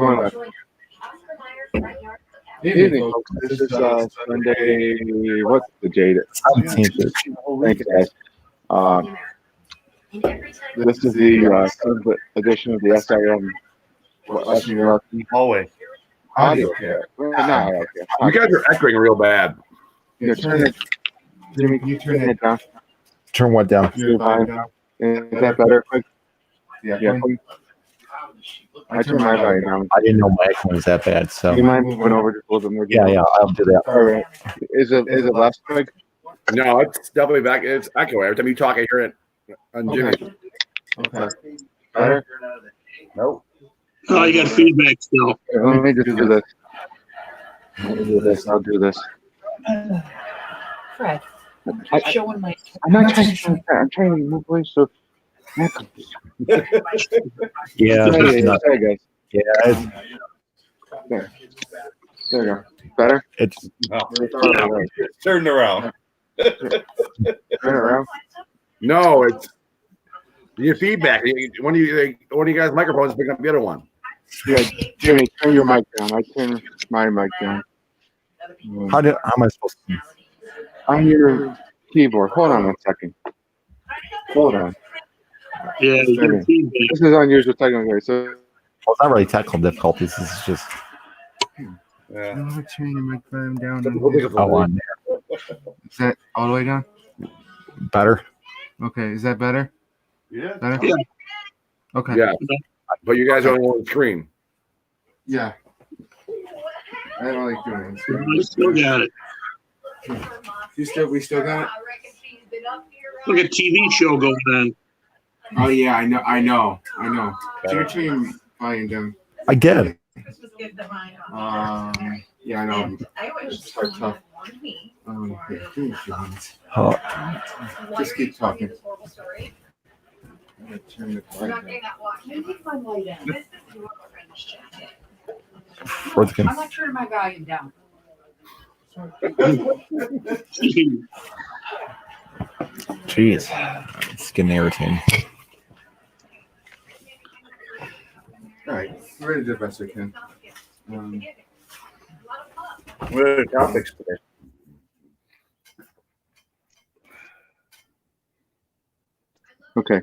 going on? Evening, folks. This is Sunday. What's the date? 17th. Thank you, guys. This is the 7th edition of the S.I.M. Western Europe Hallway. audio care. No, You guys are echoing real bad. turn it. Jimmy, can you turn it down? Turn what down? Is that better? Quick. Yeah. I turned my volume down. I didn't know my echo was that bad, so. Do you mind moving over just a little bit more? Yeah, I'll do that. All right. Is it less quick? No, it's definitely back. It's echoing. Every time you talk, I hear it on Jimmy. Okay. Better? Nope. Oh, you got feedback still. Let me just do this. I'll do this. Fred, showing my. I'm not trying to. I'm trying to move away. So. Yeah, Sorry, guys. yeah, There you go. Better? it's Turn around. Turn around. No, it's your feedback. One of you guys' microphones picking up the other one. Yeah, Jimmy, turn your mic down. I turn my mic down. how am I supposed to? On your keyboard. Hold on 1 second. Hold on. Yeah, you got feedback. This is unusual technical. So. Well, it's not really technical difficulties. This is just Yeah. Turn your microphone down. on Is that all the way down? better. Okay. Is that better? Yeah. Better? Yeah. Okay. Yeah. But you guys are on one screen. Yeah. I don't like doing I still got it. it. We still got it? Look at TV show going on. Oh yeah, I know. Turn your volume down. I get it. Yeah, I know. It's hard tough. Oh, Just keep talking. Turn the where's the I'm not turning my volume down. Jeez, it's getting irritating. All right, we're ready to do the best we can. What are the topics today? Okay.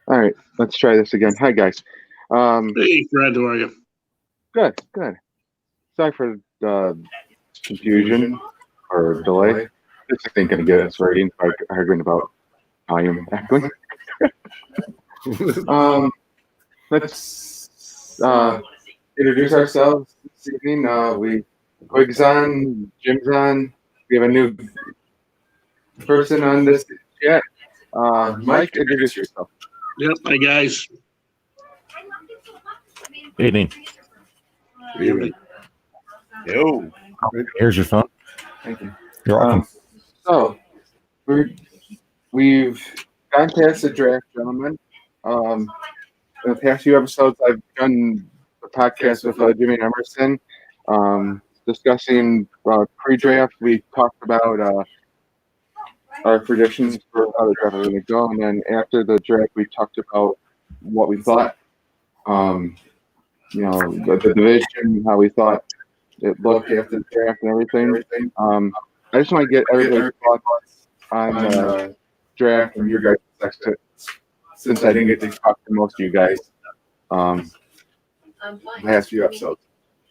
All right, let's try this again. Hi, guys. Hey, Fred, how are you? Good. Sorry for the confusion or delay. This ain't gonna get us rating by arguing about volume echoing. Let's introduce ourselves this evening. Quig's on, Jim's on. We have a new person on this chat. Mike, introduce yourself. Yep, hi guys. Evening. Yo. Here's your phone. Thank you. You're welcome. So we've gone past the draft, gentlemen. In the past few episodes, I've done a podcast with Jimmy Emerson, discussing pre-draft. We talked about our predictions for how the draft was going to go, and then after the draft, we talked about what we thought. The division, how we thought it looked after the draft, and everything. I just want to get everybody's thoughts on the draft from your guys' perspective, since I didn't get to talk to most of you guys the last few episodes.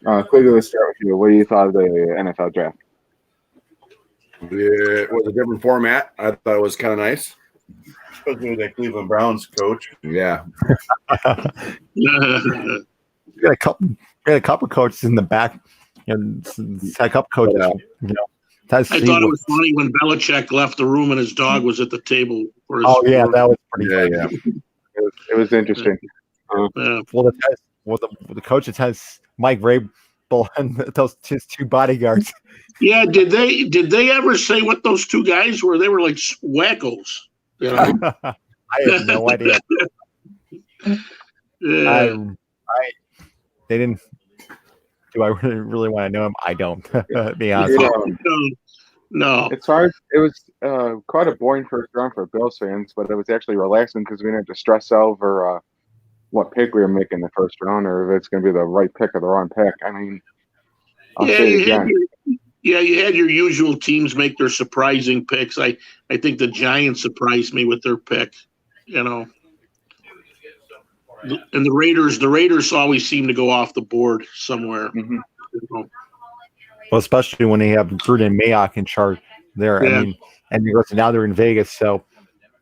Quickly, let's start with you. What do you thought of the NFL draft? It was a different format. I thought it was kind of nice. Especially with that Cleveland Browns coach. Yeah. We got a couple coaches in the back, and a couple coaches. I thought it was funny when Belichick left the room and his dog was at the table. For his that was pretty. Yeah. It was interesting. Well, the coach that has Mike Vrabel and those his two bodyguards. Yeah, did they ever say what those two guys were? They were like wackos. You know? I have no idea. Yeah. They didn't. Do I really want to know him? I don't. Be honest. No. As far as it was quite a boring first round for Bills fans, but it was actually relaxing because we didn't have to stress over what pick we were making the first round, or if it's going to be the right pick or the wrong pick. I mean, I'll Yeah, say it you had again. you had your usual teams make their surprising picks. I think the Giants surprised me with their pick. You know, and the Raiders always seem to go off the board somewhere. Mhm. You know? Well, especially when they have Gruden and Mayock in charge there. Yeah. I mean, and now they're in Vegas, so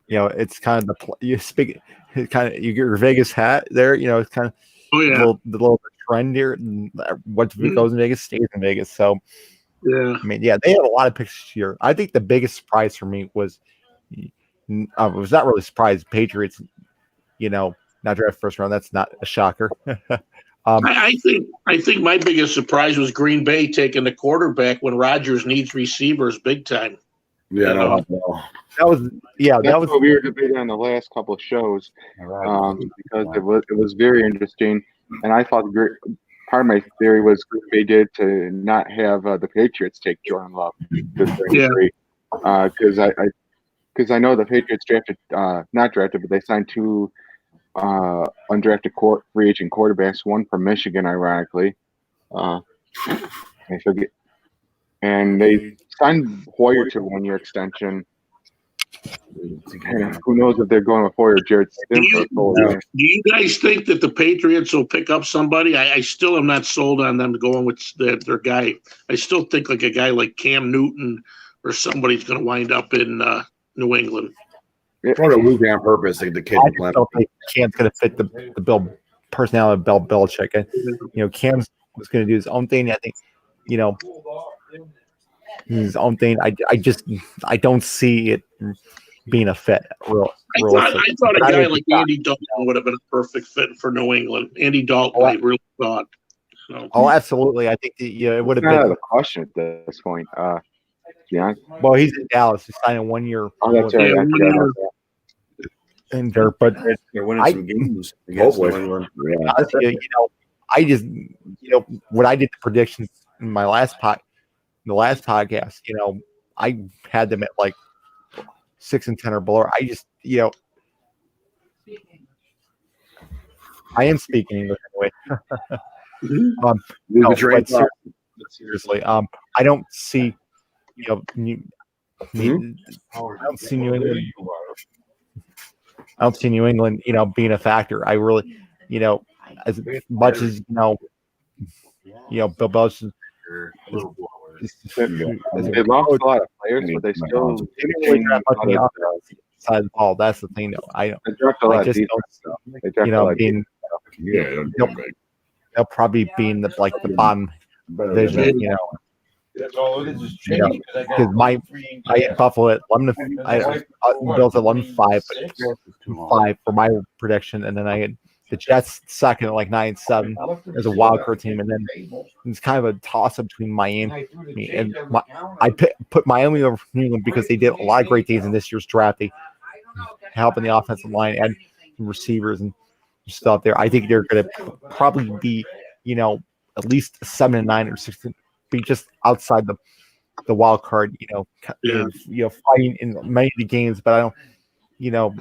it's kind of you speak. You get your Vegas hat there. It's kind of Oh yeah, the little trend here. What goes in Vegas stays in Vegas. So yeah. I mean, they had a lot of picks this year. I think the biggest surprise for me was not really surprised. Patriots, not draft first round. That's not a shocker. I think my biggest surprise was Green Bay taking the quarterback when Rodgers needs receivers big time. Yeah, no. That was That's what we were debating on the last couple of shows, because it was very interesting, and I thought part of my theory was Green Bay did to not have the Patriots take Jordan Love to 33, because I know the Patriots not drafted, but they signed two undrafted free agent quarterbacks, one from Michigan, ironically. I forget, and they signed Hoyer to a 1-year extension. And who knows if they're going with Hoyer or Jared Stidham for a full year. Do you guys think that the Patriots will pick up somebody? I still am not sold on them going with their guy. I still think like a guy like Cam Newton or somebody's going to wind up in New England. For a Luke on purpose, like the kid. I just don't think Cam's going to fit the Bill personality of Bill Belichick. And, Cam's was going to do his own thing. I think, his own thing. I don't see it being a fit. I thought a guy like Andy Dalton would have been a perfect fit for New England. Andy Dalton, I really thought. So. Oh, absolutely. I think it would have been out of the question at this point. Yeah. Well, he's in Dallas. He's signing 1 year. Oh, that's right. I forgot about that. And there, but they're winning some games against New England. Yeah. honestly, I just when I did the predictions in my the last podcast, I had them at like 6-10 or below. I just I am speaking English anyway. But seriously, I don't see I don't see New England. I don't see New England, being a factor. I really, as much as Bill Belichick. They lost a lot of players, but they still really draft on the offensive side of the ball. That's the thing, though. They drafted a lot of just defense, don't, though. They drafted a lot of being they'll probably be in the bottom division, because I had Buffalo at 11-5, Bills at 11-5, but 5 for my prediction, and then I had the Jets second at like 9-7 as a wild card team, and then it's kind of a toss up between Miami and I put Miami over New England because they did a lot of great things in this year's draft. They helping the offensive line and receivers and stuff there. I think they're going to probably be at least 7-9 or 6, be just outside the wild card, fighting in many of the games, but I don't,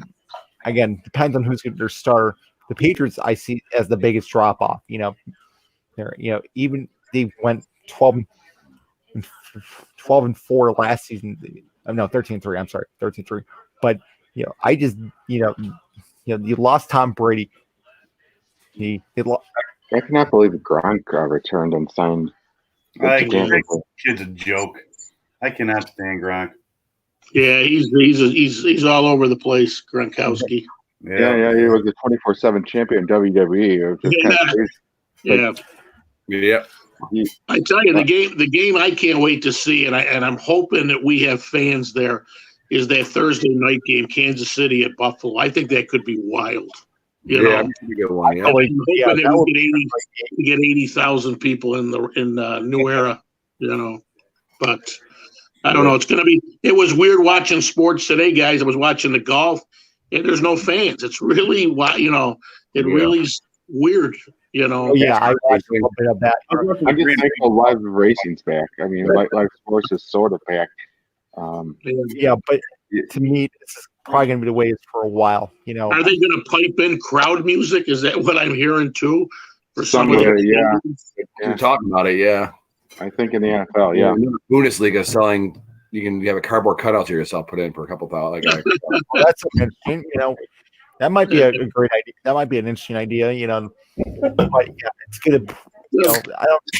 again, depends on who's their starter. The Patriots I see as the biggest drop off. They're even they went 12-4 last season. No, 13-3. I'm sorry, 13-3. But I just you lost Tom Brady. I cannot believe Gronk returned and signed. That kid's a joke. I cannot stand Gronk. Yeah, he's all over the place, Gronkowski. Yeah, he was the 24/7 champion in WWE. It was just kind of crazy. Yeah. I tell you, the game I can't wait to see, and I'm hoping that we have fans there, is that Thursday night game, Kansas City at Buffalo. I think that could be wild. You know, we get one. I'm hoping that we get 80,000 people in New Era. But I don't know. It's going to be. It was weird watching sports today, guys. I was watching the golf, and there's no fans. It's really It really is weird. I watched a little bit of that. I'm just thankful live racing's back. I mean, live sports is sort of back. But to me, this is probably going to be the way it's for a while. Are they going to pipe in crowd music? Is that what I'm hearing too? For some of Some of the it, yeah. You're talking about it, yeah. I think in the NFL, yeah. Bundesliga selling. You have a cardboard cutout to yourself put in for a couple thousand. Well, that's interesting. That might be a great idea. That might be an interesting idea. But yeah, it's gonna.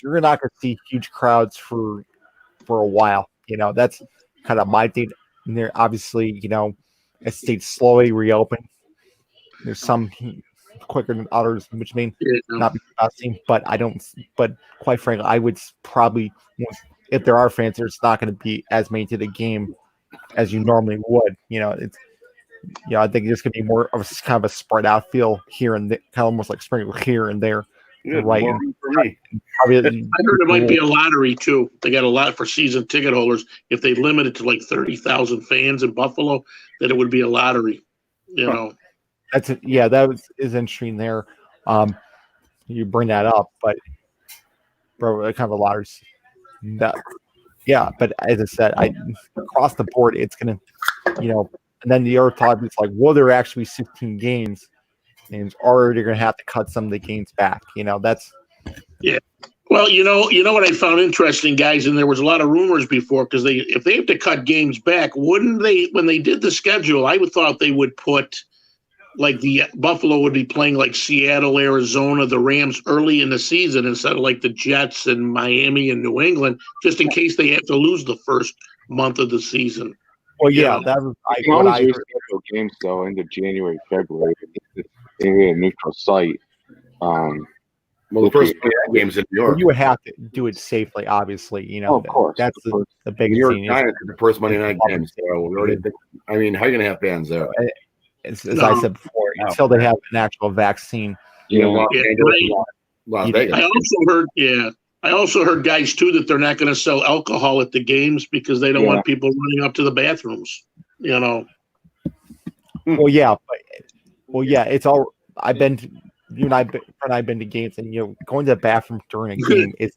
You're not gonna see huge crowds for a while. That's kind of my thing. And there, obviously, as states slowly reopen, there's some quicker than others, which means not be disgusting. But I don't. But quite frankly, I would probably, if there are fans, there's not going to be as many to the game as you normally would. It's. I think there's going to be more of a kind of a spread out feel here and there, kind of almost like sprinkle here and there. Right. For me. I heard it might be a lottery too. They got a lot for season ticket holders. If they limit it to like 30,000 fans in Buffalo, then it would be a lottery. That's it. Yeah, is interesting there. You bring that up, but kind of a lottery. But as I said, across the board, it's gonna, and then the other thought is like, will there actually be 16 games? And or they're gonna have to cut some of the games back. That's Well, you know what I found interesting, guys, and there was a lot of rumors before because if they have to cut games back, wouldn't they? When they did the schedule, I would thought they would put like the Buffalo would be playing like Seattle, Arizona, the Rams early in the season instead of like the Jets and Miami and New England, just in case they have to lose the first month of the season. Well, yeah, that was you can always reschedule games though into January, February. A neutral site. Well, the first games in New York. You would have to do it safely, obviously. Of course. That's the biggest New York thing. Giants are the first Monday night game. So how are you going to have fans there? As I said before, until they have an actual vaccine. Las Vegas. I also heard guys too that they're not going to sell alcohol at the games because they don't want people running up to the bathrooms. Well, yeah, it's all. You and I've been to games, and going to the bathroom during a game is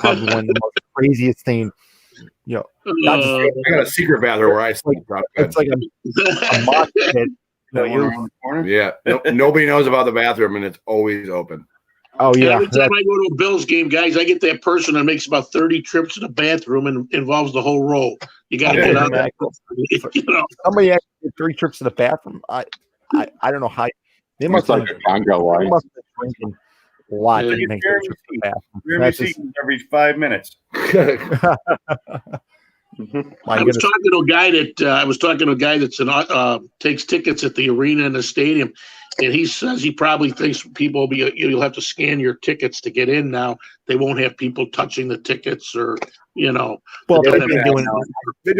probably one of the most craziest things. Not just, I got a secret bathroom where I sleep. It's like a mosh pit. Nobody knows about the bathroom, and it's always open. Oh yeah. Every time I go to a Bills game, guys, I get that person that makes about 30 trips to the bathroom and involves the whole row. You got to get out there. Somebody actually did 30 trips to the bathroom. I don't know how. They must have been drinking a lot. Jeremy Seaton every 5 minutes. I was talking to a guy that takes tickets at the arena and the stadium, and he says he probably thinks people you'll have to scan your tickets to get in now. They won't have people touching the tickets or. Well, they do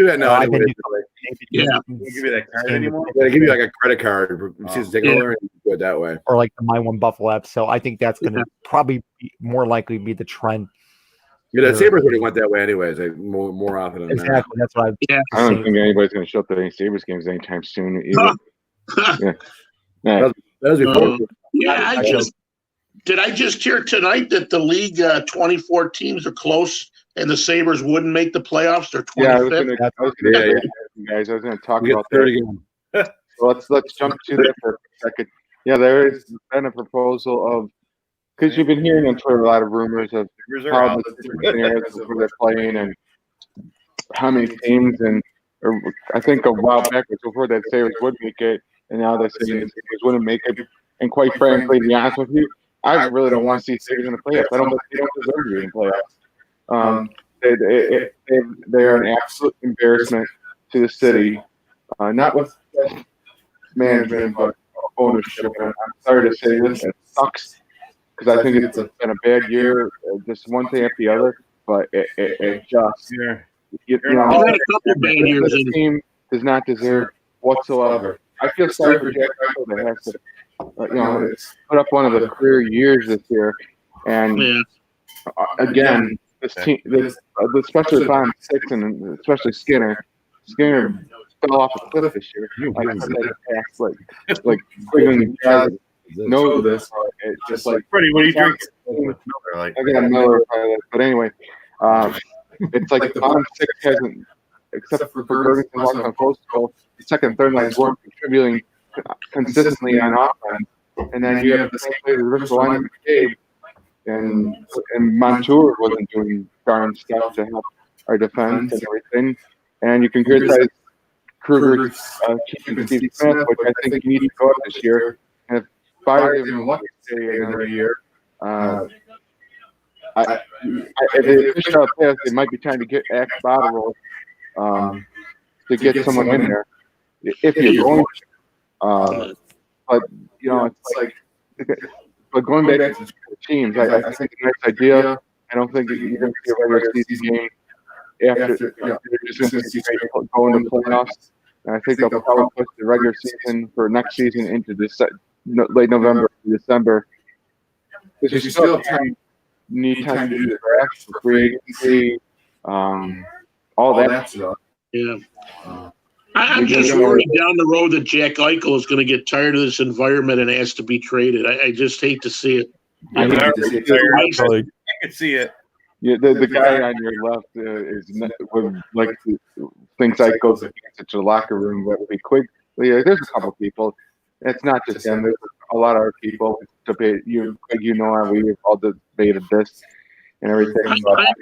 that now. They don't give you that card anymore. They give you like a credit card. And do it that way. Or like the My One Buffalo app. So I think that's going to probably more likely be the trend. Yeah, the Sabres already went that way anyways. More often than exactly. That's what I don't think anybody's going to show up to any Sabres games anytime soon. Either. That was before. Did I just hear tonight that the league 24 teams are close and the Sabres wouldn't make the playoffs? They're 25th. I was going to talk about that again. So let's jump to that for a second. Yeah, there has been a proposal of, because you've been hearing on Twitter a lot of rumors of how the different scenarios of where they're playing and how many teams, and I think a while back before that Sabres would make it, and now they're saying the Sabres wouldn't make it. And quite frankly, to be honest with you, I really don't want to see Sabres in the playoffs. They don't deserve to be in the playoffs. They are an absolute embarrassment to the city, not with management, but ownership. And I'm sorry to say this, it sucks because I think it's been a bad year, just one thing after the other. But it just, the team does not deserve whatsoever. I feel sorry for Jack Eichel that has to, put up one of the career years this year, and again, this team, especially if I'm six, and especially Skinner fell off a cliff this year. Like Cleveland guys know this. It's just like Freddie, what are you drinking? I got a Miller, but anyway, it's like the bottom six hasn't except for Gergensen walking on Postal, the second, third lines weren't contributing consistently on offense. And then you have the same play with Rich Line McCabe, and Montour wasn't doing darn stuff to help our defense and everything. And you can criticize Kruger keeping Steve Smith, which I think he needs to go up this year. And if Byers even wants to stay another year, if they push out this, it might be time to get Axe Botterill to get someone in there if you're going to. But it's like, but going back to teams, I think it's a nice idea. I don't think that you're going to see a regular season game after you're just going to see going to playoffs. And I think they'll probably push the regular season for next season into late November to December. Because you still need time to do the draft for free agency, all that stuff. Yeah. I'm just worried down the road that Jack Eichel is going to get tired of this environment and asked to be traded. I just hate to see it. I can see it. Yeah, the guy on your left thinks Eichel's against such a locker room that would be quick. Yeah, there's a couple people. It's not just him. There's a lot of other people debate. We all debated this and everything. But, I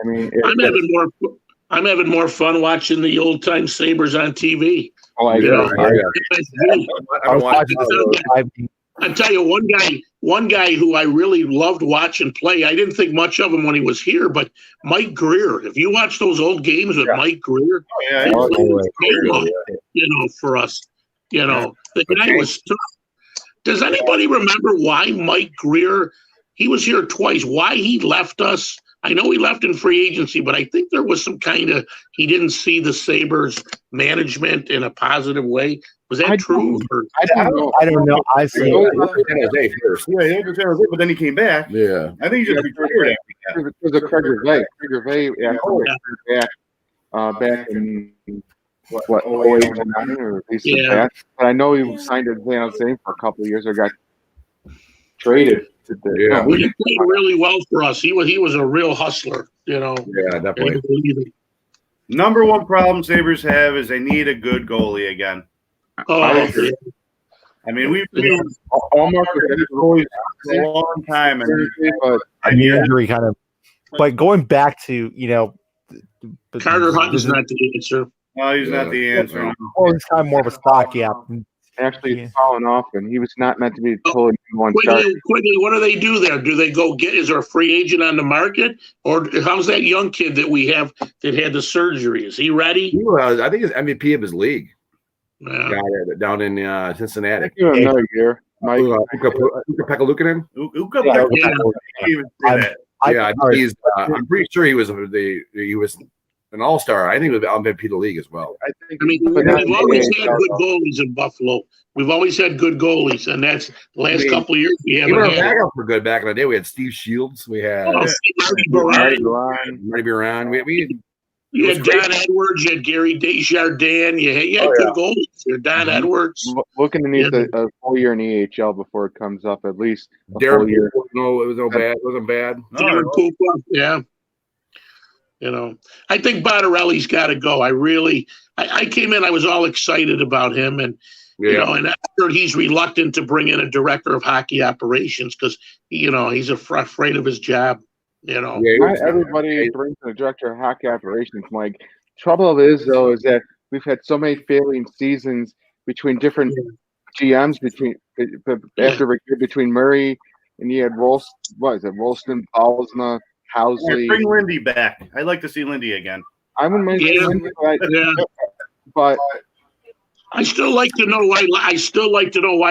mean, I'm having more fun watching the old time Sabres on TV. Oh, I tell you, one guy who I really loved watching play. I didn't think much of him when he was here, but Mike Greer. If you watch those old games with Mike Greer, for us, the guy was tough. Does anybody remember why Mike Greer? He was here twice. Why he left us? I know he left in free agency, but I think there was some kind of he didn't see the Sabres management in a positive way. Was that true? I don't know. I see. But then he came back. Yeah, I think he just retired. It was a Craig Gervais. Craig Gervais back in what 08 and 09 or at least that. But I know he signed at San Jose for a couple of years or got traded. He played really well for us. He was a real hustler, Yeah, definitely. Number one problem Sabres have is they need a good goalie again. Oh, I mean, we've almost goalies for a long time, and the injury kind of. But going back to Carter Hutton's not the answer. No, he's not the answer. Well, it's kind of more of a stopgap. Actually, it's fallen off, and he was not meant to be totally one start. Quickly, what do they do there? Do they go get? Is there a free agent on the market, or how's that young kid that we have that had the surgery? Is he ready? He was. I think he's MVP of his league. Yeah. Down in Cincinnati. Another year, Mike. Pekka-Luukkonen? I'm pretty sure he was an all-star. I think he was MVP of the league as well. We've always had good goalies in Buffalo. We've always had good goalies, and that's the last couple of years we haven't had. Backup were good back in the day. We had Steve Shields. We had Marty Biron. You had Don Edwards. You had Gary Desjardins. You had good goalies. You had Don Edwards. Looking to need a full year in EHL before it comes up, at least a full year. No, it was no bad. It wasn't bad. Darren Cooper, yeah. I think Bottarelli's got to go. I came in, I was all excited about him, and and I heard he's reluctant to bring in a director of hockey operations because he's afraid of his job. Not everybody brings in a director of hockey operations, Mike. Trouble is that we've had so many failing seasons between different GMs between Murray and you had Rolston, Balsma, Housley. Bring Lindy back. I'd like to see Lindy again. I wouldn't mind Lindy, but I still like to know why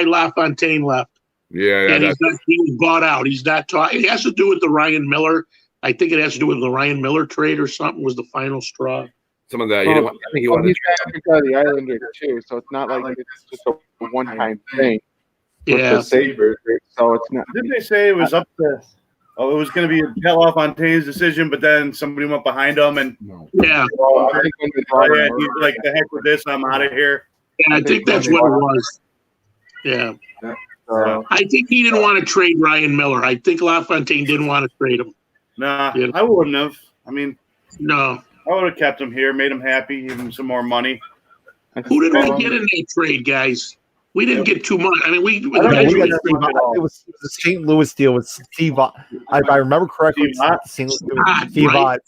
LaFontaine left. And he was bought out. He's not taught. It has to do with the Ryan Miller. I think it has to do with the Ryan Miller trade or something was the final straw. Some of that. I think he wanted to the Islanders too, so it's not like it's just a one-time thing. Yeah. The Sabres, so it's not. Didn't they say it was up to? Oh, it was going to be LaFontaine's decision, but then somebody went behind him and yeah. Well, I think he's like, the heck with this, I'm out of here. Yeah, I think that's what it was. Yeah. I think he didn't want to trade Ryan Miller. I think LaFontaine didn't want to trade him. Nah, I wouldn't have. I mean, no. I would have kept him here, made him happy, give him some more money. Who did we get in that trade, guys? We didn't get too much. I mean, I don't Yeah, think we got we got Steve. much at all. It was the St. Louis deal with Steve. If I remember correctly, Steve Ott? St. Louis, Steve right. Ott.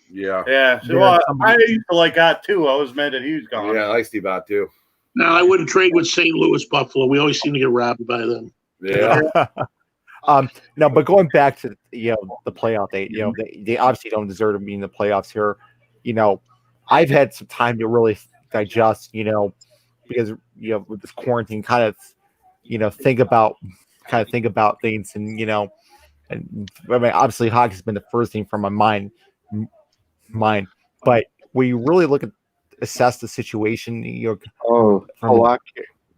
Yeah. Yeah, so, Yeah, well, somebody- I used to like Ott too. I was mad that he was gone. Yeah, I like Steve Ott too. No, I wouldn't trade with St. Louis Buffalo. We always seem to get robbed by them. Yeah. No, but going back to the playoff date, they obviously don't deserve to be in the playoffs here. I've had some time to really digest, because with this quarantine, kind of think about things, and and I mean, obviously hockey's been the first thing from my mind, but when you really assess the situation, Halak.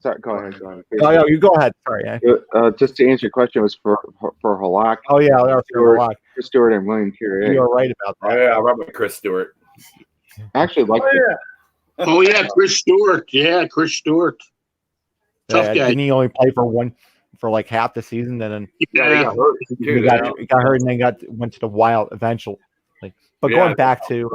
Sorry, go ahead. Oh, you go ahead. Sorry. Just to answer your question, it was for Halak. Oh yeah, that was for Halak. Chris Stewart and William Curie. You are right about Oh, that. yeah, I remember Chris Stewart. Actually, like Oh, yeah, Chris Stewart. Yeah, Chris Stewart. Tough guy. Didn't he only play for like half the season, and then Yeah, he got hurt. he got hurt, and then went to the Wild eventually. But going back to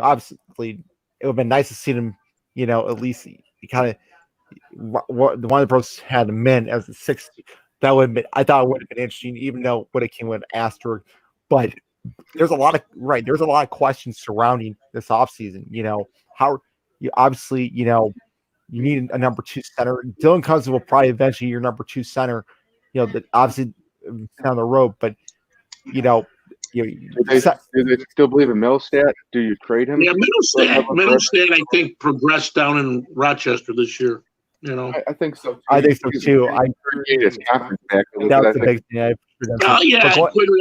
obviously it would have been nice to see them, at least kind of one of the pros had him in as a 6th. That would have been, I thought it would have been interesting, even though would have came with asterisk. But there's a lot of questions surrounding this offseason. How you obviously, you need a number 2 center. Dylan Cousins will probably eventually be your number 2 center, that obviously down the road, but do they still believe in Middlestat? Do you trade him? Yeah, Middlestat, I think, progressed down in Rochester this year. I think so. I think so too. That was the big thing.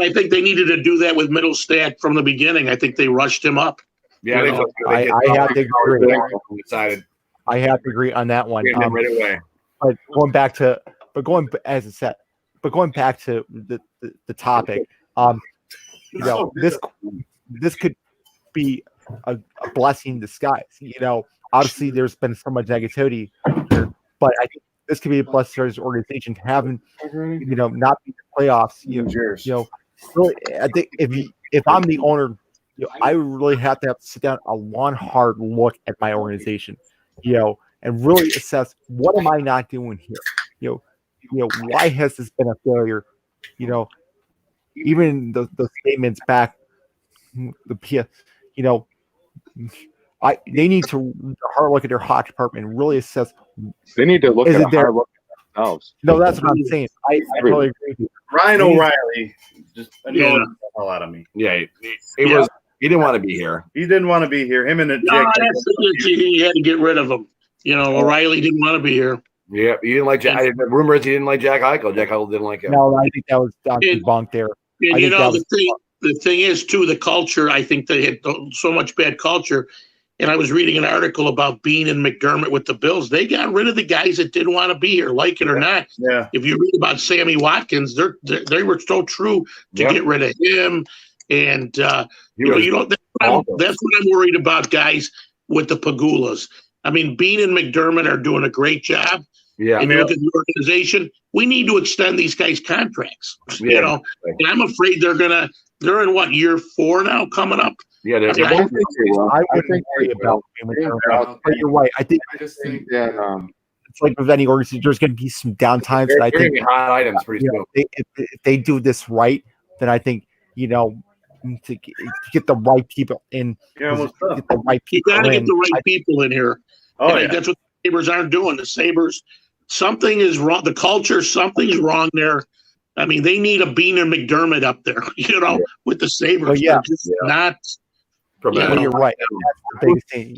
I think they needed to do that with Middlestat from the beginning. I think they rushed him up. Yeah, I have to agree. Decided. I have to agree on that one. Right away. But going back to the topic, this could be a blessing in disguise. Obviously there's been so much negativity here, but I think this could be a blessing for this organization having, not be the playoffs. Really, I think if I'm the owner, I really have to sit down a long, hard look at my organization, and really assess what am I not doing here. Why has this been a failure? Even the statements back, they need to hard look at their hockey department and really assess. They need to look at a hard look at themselves. No, that's what I'm saying. I totally agree with you. Ryan O'Reilly just annoyed the hell out of me. Yeah, he didn't want to be here. He didn't want to be here. Him and the he had to get rid of him. O'Reilly didn't want to be here. Yeah, he didn't like Jack. The rumors he didn't like Jack Eichel. Jack Eichel didn't like him. No, I think that was debunked there. And the thing is too, the culture. I think they had so much bad culture. And I was reading an article about Bean and McDermott with the Bills. They got rid of the guys that didn't want to be here, like it or not. Yeah. If you read about Sammy Watkins, they were so true to get rid of him. And that's what I'm worried about, guys, with the Pagulas. I mean, Bean and McDermott are doing a great job. Yeah. And you look at the organization, we need to extend these guys' contracts. And I'm afraid they're in what, year 4 now coming up? Yeah, I wouldn't worry about McDermott, but you're right. I just think that it's like with any organization, there's going to be some downtimes. That I think hot items pretty soon. If they do this right, then I think to get the right people in. You got to get the right people in here. That's what the Sabres aren't doing. The Sabres, something is wrong. The culture, something's wrong there. I mean, they need a Bean and McDermott up there, with the Sabres. Well, yeah. Not. You're right. That's the biggest thing.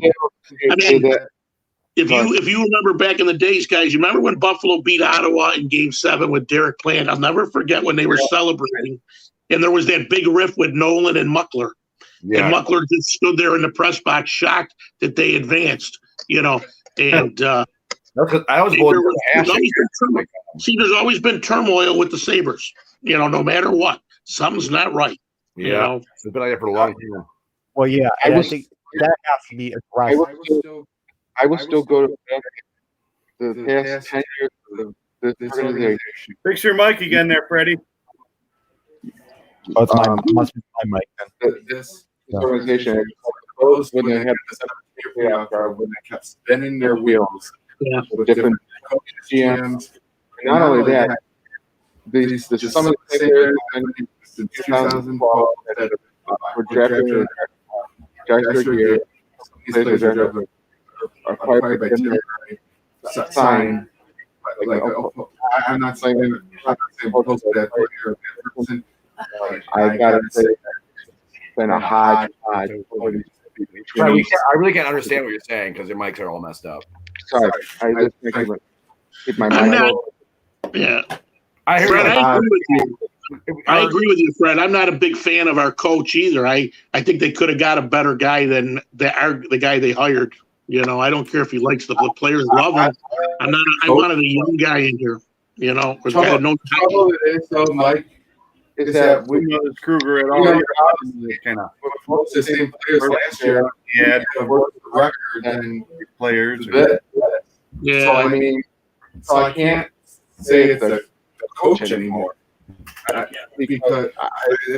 I mean, if you remember back in the days, guys, you remember when Buffalo beat Ottawa in Game 7 with Derek Plant? I'll never forget when they were celebrating, and there was that big riff with Nolan and Muckler. Yeah. And Muckler just stood there in the press box, shocked that they advanced. And I was there's always been turmoil with the Sabres. No matter what, something's not right. Yeah, it's been like that for a long time. Well, yeah, I think that has to be addressed. I will still go to the past 10 years of this organization. Fix your mic again there, Freddie. Oh, it's must be my mic then. This organization proposed when they had the 7-year playoff guard, when they kept spinning their wheels with different coaches, GMs. And not only that, some of the players in 2012 that were drafted guys per year, these players are acquired by Tim signed. I'm not saying post that person. I gotta say, it's been a hodgepodge. I really can't understand what you're saying because your mics are all messed up. Sorry, I just keep my I'm mic not. over. Yeah. Fred, I agree with you. I agree with you, Fred. I'm not a big fan of our coach either. I think they could have got a better guy than the guy they hired. You know, I don't care if he likes the players love him. I wanted a young guy in here. You know, with guy that knows Trouble is though, Mike, is that we know this Kruger at all. Kind of Most of the same players last year. he had A worse record than players. Yeah. So I mean, so I can't say it's a coach anymore. Because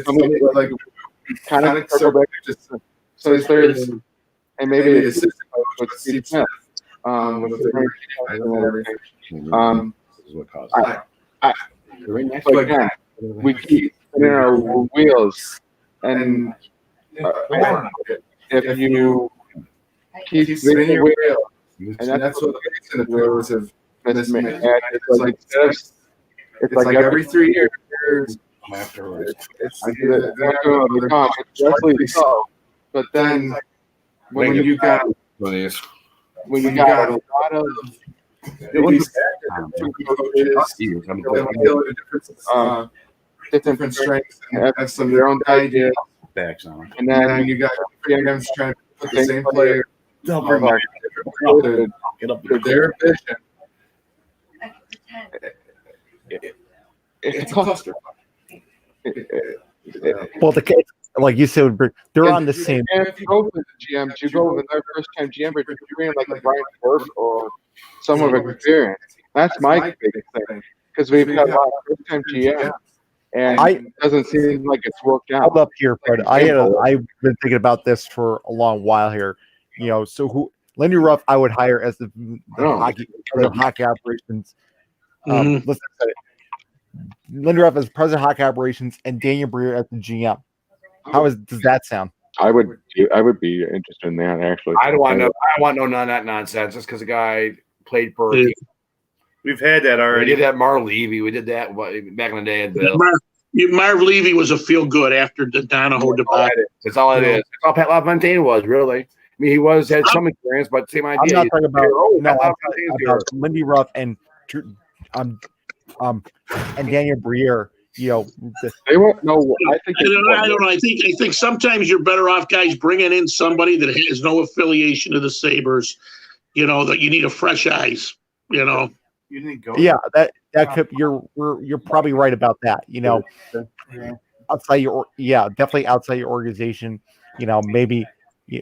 somebody like kind of circle back to some of these players, and maybe the assistant coach with Steve Smith, with the and everything. This is what caused it. But again, we keep spinning our wheels, and if you keep spinning your wheels, and that's what the Brewers have made. It's like every 3 years. It's justly so. But then when you got a lot of different strengths and have some of their own ideas, and then you got GMs trying to put the same player their vision. It's a cluster. Well, the kids, like you said, they're on the same. And if you go with the GM, you go with their first time GM, but you ran like a Brian Burke or someone of experience. That's my biggest thing, because we've got a lot of first time GM, and it doesn't seem like it's worked out. Hold up here, Fred. I've been thinking about this for a long while here. You know, so Lindy Ruff, I would hire as the hockey operations. Let's say Lindy Ruff as president of hockey operations and Daniel Breer as the GM. Does that sound? I would be interested in that actually. I don't want no none of that nonsense. Just because a guy played for. We've had that already. We did that Marv Levy. We did that back in the day. Marv Levy was a feel good after the Donahoe debacle. That's all it is. That's all Pat LaFontaine was, really. I mean, he had some experience, but same idea. I'm not talking about Lindy Ruff and Daniel Breer. You know, they won't know. I don't know. I think sometimes you're better off, guys, bringing in somebody that has no affiliation to the Sabres. You know, that you need a fresh eyes. You know. You didn't go. Yeah, that could. You're probably right about that. You know, definitely outside your organization. You know, maybe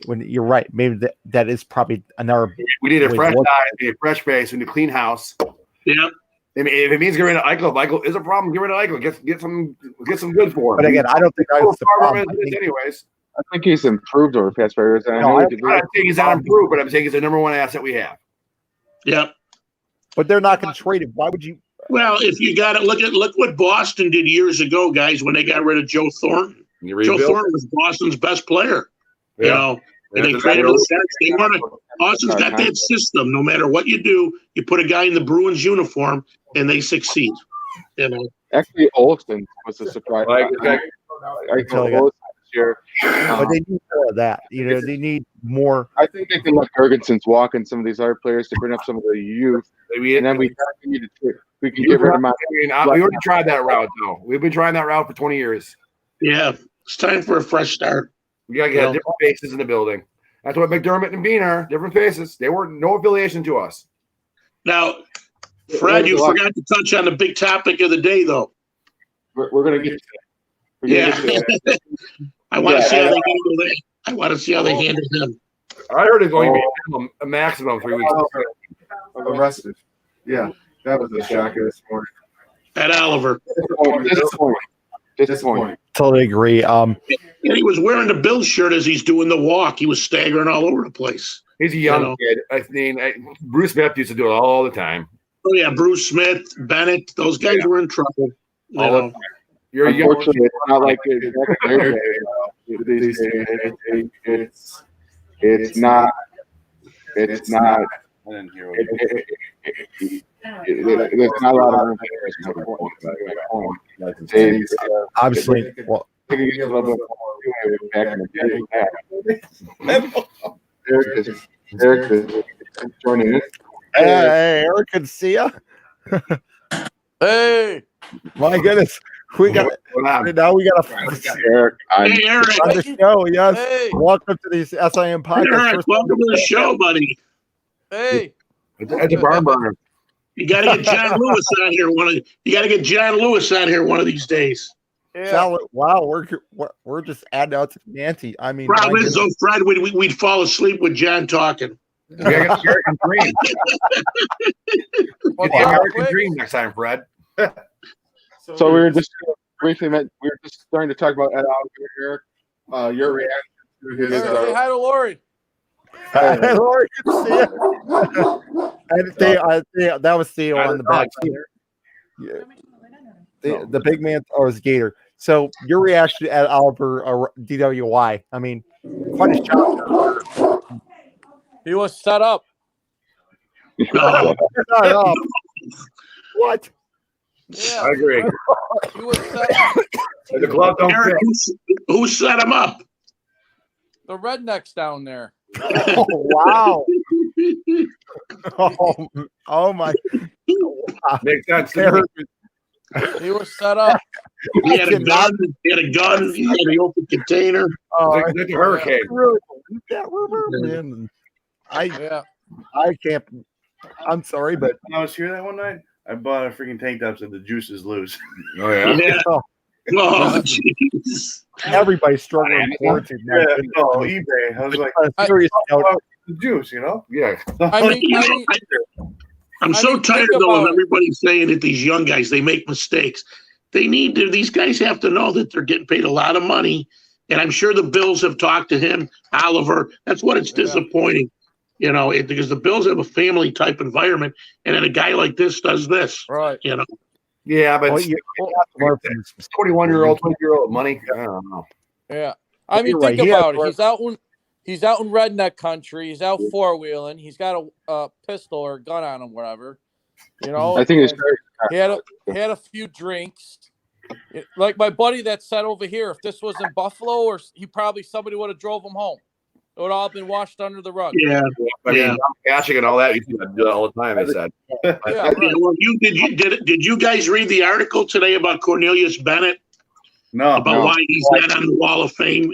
when you're right, maybe that is probably another. We need a fresh eye, a fresh face, and a clean house. Yeah. I mean, if it means get rid of Eichel is a problem. Get rid of Eichel. Get some good for him. But again, I don't think that's the problem. Anyways, I think he's improved over past 5 years. I think he's not improved, but I'm saying he's the number one asset we have. Yeah. But they're not going to trade him. Why would you? Well, if you got it, look what Boston did years ago, guys, when they got rid of Joe Thornton. Joe Thornton was Boston's best player. Yeah. You know, and they traded the Sharks. They wanted Boston's got that system. No matter what you do, you put a guy in the Bruins uniform, and they succeed. You know. Actually, Olsen was a surprise. I told this year. But they need more of that. You know, they need more. I think they can let Gergensons walk in some of these other players to bring up some of the youth. And then we can get rid of them. We already tried that route, though. We've been trying that route for 20 years. Yeah, it's time for a fresh start. We got to get different faces in the building. That's what McDermott and Bean are, different faces. They were no affiliation to us. Now, Fred, you forgot to touch on the big topic of the day, though. We're going to get to that. I want to see how they handle that. I want to see how they handle him. I heard it's going to be a maximum 3 weeks. Arrested. Yeah, that was a shocker this morning. At Oliver. Disappointing. Totally agree. And he was wearing the Bills shirt as he's doing the walk. He was staggering all over the place. He's a young kid. I mean, Bruce Smith used to do it all the time. Oh yeah, Bruce Smith, Bennett, those guys were in trouble. You're young. Unfortunately, it's not like it's not. It's not. I didn't hear what There's not a lot of information. Obviously, well, Eric is joining us. hey, Eric can see ya. Hey, My goodness, we got now. We got a Eric, Hey Eric, on the show. Yes, hey, welcome to the S.I.M podcast. Eric, welcome to the show, buddy. hey. It's a barn burner. You got to get John Lewis out here. You got to get John Lewis out here one of these days. Yeah. Wow, we're just adding out to the ante. I mean, Problem is, though, Fred, we'd fall asleep with John talking. We got the American Dream. What's Get the up, American Quick? Dream next time, Fred. So we were just briefly we were just starting to talk about Ed Oliver, Eric. Your reaction to his. Eric, say hi to Lori. Hey, Lord, good to see you. And that was Theo on the back. The big man, or his Gator. So your reaction to Ed Oliver, or DWY? I mean, quite a shock. He was set up. What? Yeah, I agree. he was set up. The glove don't Eric, fit. who set him up? The rednecks down there. Oh, wow. Oh my. Makes sense. Eric, He was set up. He had a gun. He had the open container. Like the hurricane. I really believe that rumor, man. Yeah. I can't. I'm sorry, but When I was here that one night, I bought a freaking tank top that the juice is loose. Oh yeah. Yeah. Oh, jeez. everybody's struggling with quarantine. Yeah, no, eBay. I was like, On a serious note, the juice, you know? Yeah. I mean, I'm so think tired though about of it. everybody saying that these young guys they make mistakes. They need to. These guys have to know that they're getting paid a lot of money, and I'm sure the Bills have talked to him, Oliver. That's what it's disappointing, because the Bills have a family type environment, and then a guy like this does this. right. Yeah, but well, it's you have to learn from this. 21-year-old, 20-year-old money. I don't know. Yeah. I mean, You're think right. He has about it. work. He's out in redneck country. He's out four-wheeling. He's got a pistol or a gun on him, whatever. I think it's He had a few drinks. Like my buddy that sat over here, if this was in Buffalo, or somebody would have drove him home. It would all have been washed under the rug. Yeah. I mean, Yeah. cashing and all that, you see that do that all the time. I said. Yeah, Yeah, right. well, did you guys read the article today about Cornelius Bennett No. about why he's not on the Wall of Fame?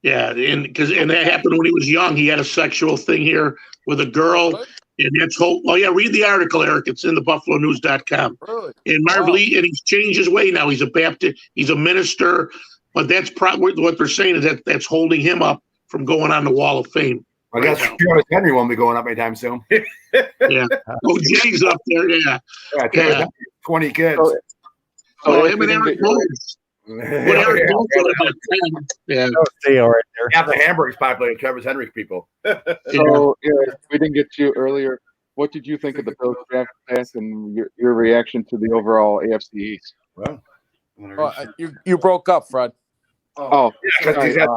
Yeah, and that happened when he was young. He had a sexual thing here with a girl, Really? and that's whole. Oh yeah, read the article, Eric. It's in the BuffaloNews.com. Really? And Marv Wow. Lee, and he's changed his way now. He's a Baptist. He's a minister, but that's probably what they're saying is that's holding him up from going on the Wall of Fame. I guess Right now. Travis Henry won't be going up anytime soon. Yeah. Oh, Jay's up there. Yeah. Yeah, Travis Yeah. Henry, 20 kids. Oh, if him we and didn't Eric get- Bones. What Eric Bones would have been 10. Yeah. That was Theo right there. Half the Hamburg's populated Travis Henry's people. So, we didn't get to you earlier. What did you think of the Bills draft class and your reaction to the overall AFC East? Well, You broke up, Fred. Oh, Because he's got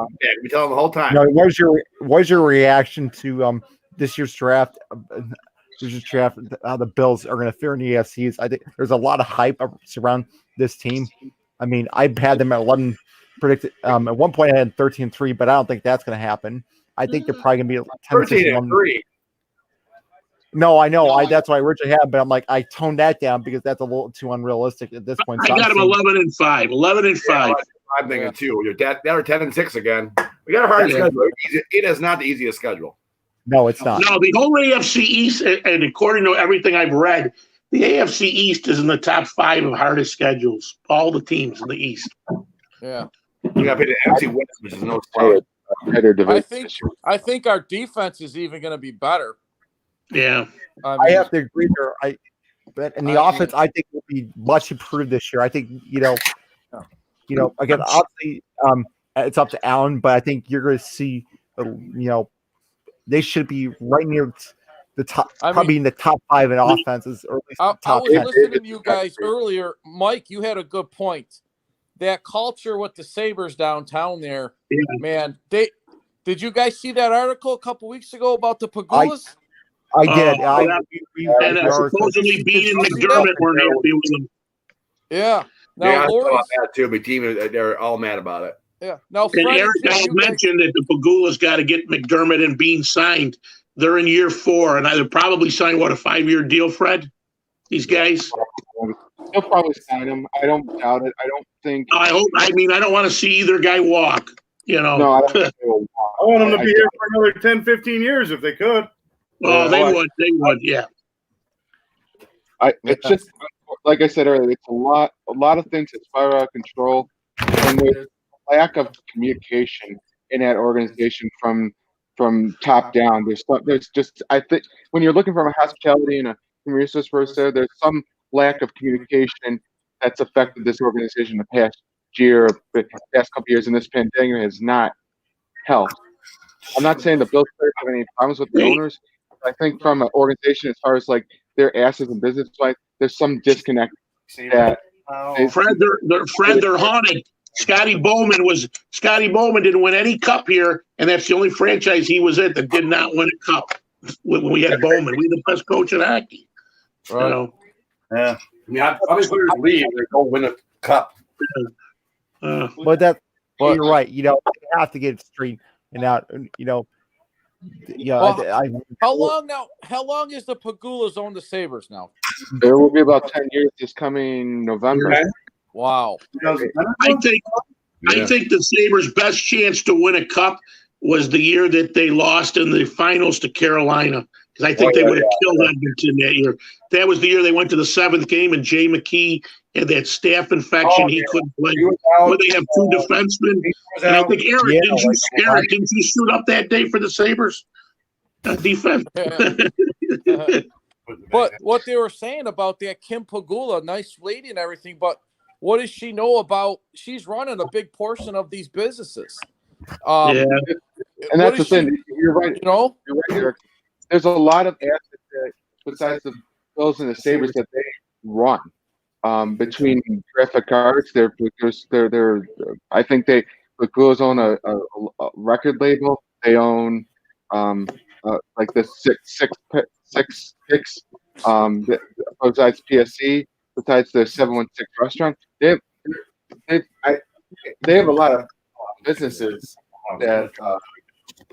we tell him the whole time. No, what was your reaction to this year's draft? How the Bills are going to fare in the AFCs. I think there's a lot of hype around this team. I mean, I had them at 11 predicted. At one point, I had 13-3, but I don't think that's going to happen. I think they're probably going to be 13-3. No, I know. That's what I originally had, but I'm like, I toned that down because that's a little too unrealistic at this point. I got him 11-5. 11-5. I'm thinking too. You're dead. They're 10-6 again. We got a hard schedule. It is not the easiest schedule. No, it's not. No, the whole AFC East, and according to everything I've read, the AFC East is in the top 5 of hardest schedules. All the teams in the East. Yeah. You got to pay the NFC West, which is no slouch. better division. I think our defense is even going to be better. Yeah. I have to agree there. But in the offense, I think will be much improved this year. I think again, obviously, it's up to Allen, but I think you're going to see, they should be right near the top, probably in the top 5 in offenses, or at least I top was 10. listening to you guys earlier. Mike, you had a good point. That culture with the Sabres downtown there, man. Did you guys see that article a couple weeks ago about the Pagulas? I did. And supposedly beating McDermott weren't happy with him. Yeah. Now, I saw Lori's, that too. My team, they're all mad about it. yeah. Now, And Freddie, Eric too, Dowd you guys- mentioned that the Pagulas got to get McDermott and Bean signed. They're in year 4, and they'll probably sign, a 5-year deal, Fred? These guys? They'll probably sign him. I don't doubt it. I don't think. I don't want to see either guy walk, No, I don't think they will. I want them to be here for another 10, 15 years if they could. Well, they would, yeah. It's just like I said earlier. It's a lot of things that spiral out of control, and there's a lack of communication in that organization from top down. There's just, I think, when you're looking from a hospitality and a human resource person, there's some lack of communication that's affected this organization the past year, the past couple years, and this pandemic has not helped. I'm not saying the Bills players have any problems with the owners. I think from an organization, as far as like their assets and business wise, there's some disconnect that. Fred, they're haunted. Scotty Bowman didn't win any cup here, and that's the only franchise he was at that did not win a cup. When we had Bowman, we the best coach in hockey. Right. You know? Yeah. I mean, how many players leave? They don't win a cup. But you're right. They have to get it straight and out. How long is the Pagulas own the Sabres now? There will be about 10 years this coming November. Wow. I think the Sabres' best chance to win a cup was the year that they lost in the finals to Carolina. Because I think they would have killed Edmonton that year. That was the year they went to the 7th game, and Jay McKee had that staph infection. He couldn't play. Where they have 2 defensemen. And I think, Eric, didn't you shoot up that day for the Sabres? Defense. But what they were saying about that Kim Pagula, nice lady and everything, but what does she know about? She's running a big portion of these businesses. And that's the thing. You're right. You're right, Eric. There's a lot of assets that, besides the Bills and the Sabres, that they run. Between graphic cards, I think the Bills own a record label. They own like the six picks. Besides PSC, besides the 716 restaurant, they have a lot of businesses that.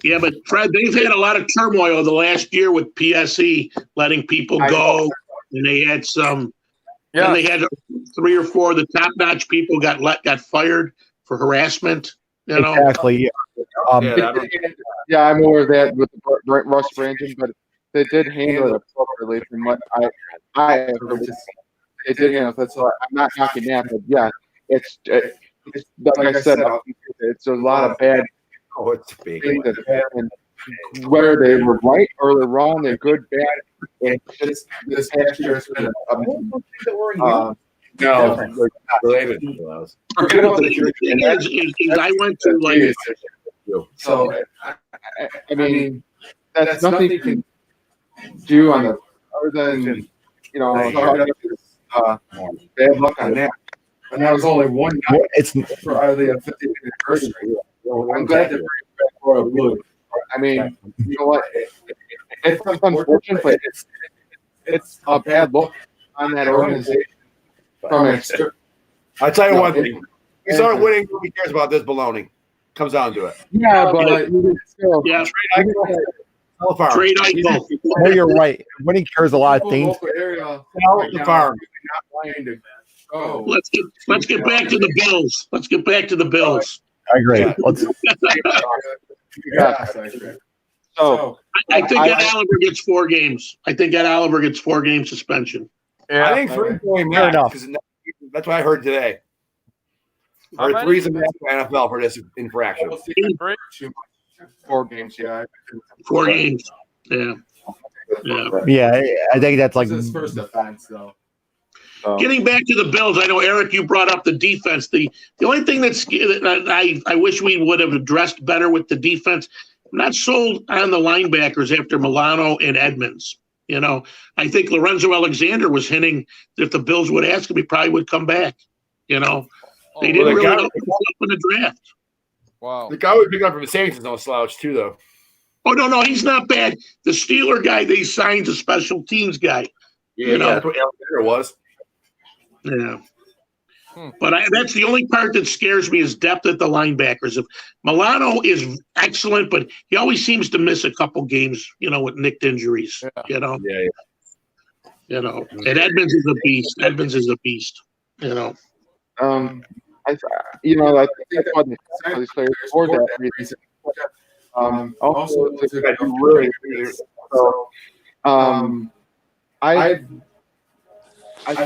Yeah, but Fred, they've had a lot of turmoil the last year with PSE letting people go, and they had some. Yeah, and they had 3 or 4 of the top-notch people got fired for harassment. Exactly. Yeah, I'm aware of that with Russ Brandon, but they did handle it appropriately from what I have heard. They did handle it. That's why I'm not knocking that, but yeah, it's like I said, it's a lot of bad. It's big. Things that happen, whether they were right or they're wrong, they're good, bad. It's just this past year has been no, related to those. Forget about the church. I went to like. So, I mean, that's nothing you can do on the other than bad luck on that. And that was only one night. It's for the 50th anniversary. I'm glad they're bringing back Royal Blue. I mean, you know what? It's unfortunate, but it's a bad look on that organization. I tell you one thing: we start winning. Nobody cares about this baloney. Comes down to it. Yeah, but still, Trade Eichel. No, you're right. Winning cares a lot of things. Sell the farm. Let's get back to the Bills. Let's get back to the Bills. I agree. So I think Ed Oliver gets 4 games. I think Ed Oliver gets 4 game suspension. I think 3 going fair enough. That's what I heard today. Or 3's in the NFL for this infraction. 4 games, yeah. 4 games. Yeah. Yeah, I think that's like his first offense, though. Getting back to the Bills, I know, Eric, you brought up the defense. The only thing that I wish we would have addressed better with the defense, I'm not sold on the linebackers after Milano and Edmonds. I think Lorenzo Alexander was hinting that if the Bills would ask him, he probably would come back. They didn't really know up in the draft. Wow. The guy we picked up from the Saints is no slouch too, though. Oh, no, he's not bad. The Steeler guy they signed a special teams guy. Yeah, that's what Alexander was. Yeah. But that's the only part that scares me is depth at the linebackers. If Milano is excellent, but he always seems to miss a couple games, with nicked injuries. Yeah. And Edmonds is a beast. I think about these players for that reason. Also, it's a really so. I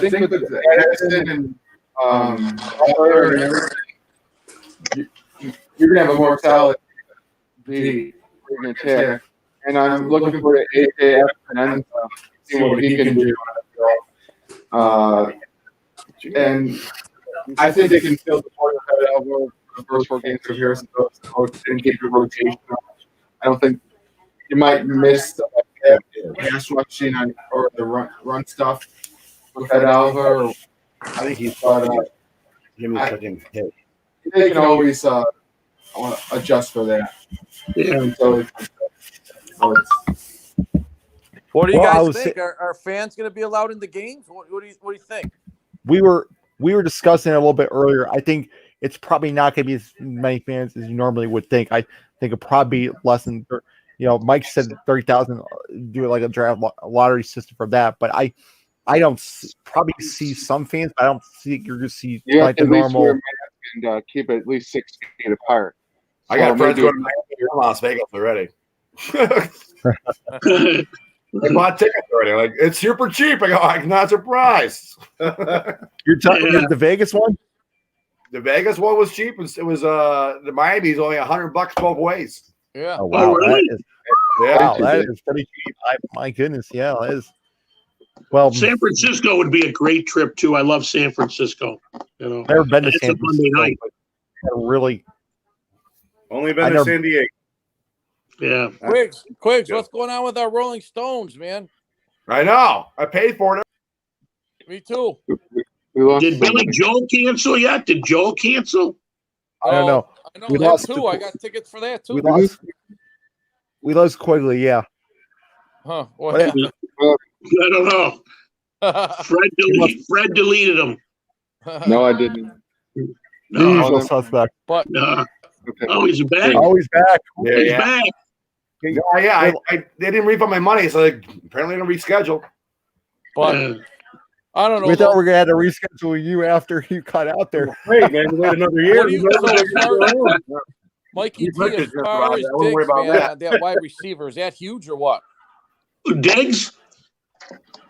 think with the Edison and Butler and everything, you're gonna have a more solid D attack, and I'm looking for the AKF and see what he can do. And I think they can still support the elbow the first 4 games of Harrison Phillips and keep your rotation. I don't think you might miss the pass rushing or the run stuff with that Alva. I think he's they can always adjust for that. Yeah. What do you guys think? Are fans going to be allowed in the games? What do you think? We were discussing it a little bit earlier. I think it's probably not going to be as many fans as you normally would think. I think it'll probably be less than, Mike said 30,000, do like a draft lottery system for that. But I don't probably see some fans, but I don't think you're going to see like the normal. And keep it at least 6 feet apart. I got friends going to Las Vegas already. They bought tickets already. Like, it's super cheap. I go, I'm not surprised. You're talking about the Vegas one? The Vegas one was cheap. It was the Miami's only $100 both ways. Yeah. Oh, wow. Really? That is pretty cheap. My goodness. Yeah, that is. Well, San Francisco would be a great trip too. I love San Francisco. Never been to It's San a Monday Francisco. night. Really. Only been to San Diego. Yeah. Quiggs, what's going on with our Rolling Stones, man? I know. I paid for it. Me too. Did Billy Joel cancel yet? Did Joel cancel? I don't know. I know We that lost too. I got tickets for that too. We lost Quigley, yeah. Huh? But, I don't know. Fred deleted him. No, I didn't. the usual suspect. But Oh, he's back. Oh, he's back. He's back. They didn't refund my money, so apparently they reschedule. But I don't know. We thought we were gonna have to reschedule you after you cut out there. Wait, man, wait another year. Mikey T, as far as Diggs, man, that wide receiver, is that huge or what? Diggs?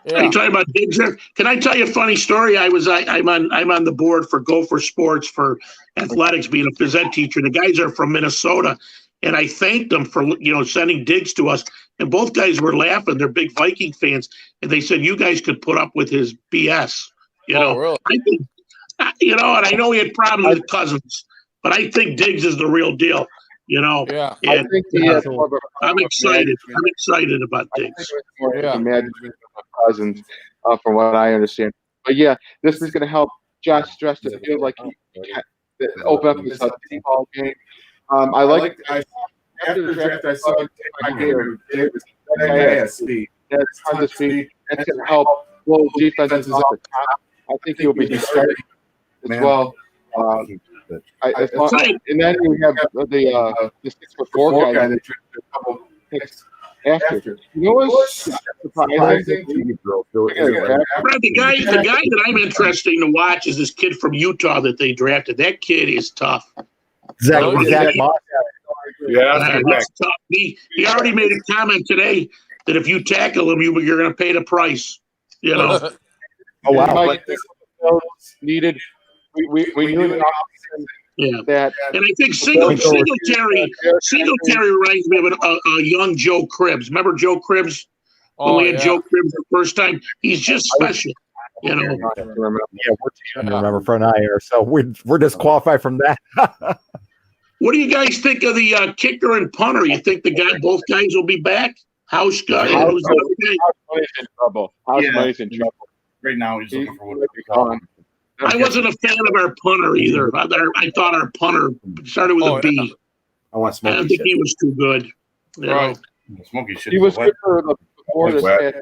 Yeah. Are you talking about Diggs there? Can I tell you a funny story? I'm on the board for Gopher Sports for athletics, being a phys ed teacher. The guys are from Minnesota, and I thanked them for sending Diggs to us. And both guys were laughing. They're big Viking fans, and they said you guys could put up with his BS. Really? I think, and I know he had problems with Cousins, but I think Diggs is the real deal. Yeah. I think he has more of a I'm excited. I'm excited about Diggs. more management of Cousins, from what I understand. But yeah, this is going to help Josh stress the field like he open up this ball game. After the draft, I saw that guy has speed. He has tons of speed. That's going to help blow defenses off the top. I think he'll be discouraged as well. And then we have the 6'4" guy that took a couple picks after. You know what's surprising? The guy that I'm interested to watch is this kid from Utah that they drafted. That kid is tough. Zach Moss. Yeah, that's tough. He already made a comment today that if you tackle him, you're going to pay the price. Oh wow! Needed. We knew that. And I think Singletary reminds me of a young Joe Cribbs. Remember Joe Cribbs? When we had Joe Cribbs the first time, he's just special. You know, Yeah, we're team remember for an IR, so we're disqualified from that. what do you guys think of the kicker and punter? You think both guys will be back? House guy. House Who's the other guy? Money's in trouble. House Money's in trouble. Right now, he's He looking for what might be gone. I wasn't a fan of our punter either. I thought our punter started with a B. I want I Smokey. don't think he was too good. You know? Right. Smokey shit. He was good for the before this Wet. hit. I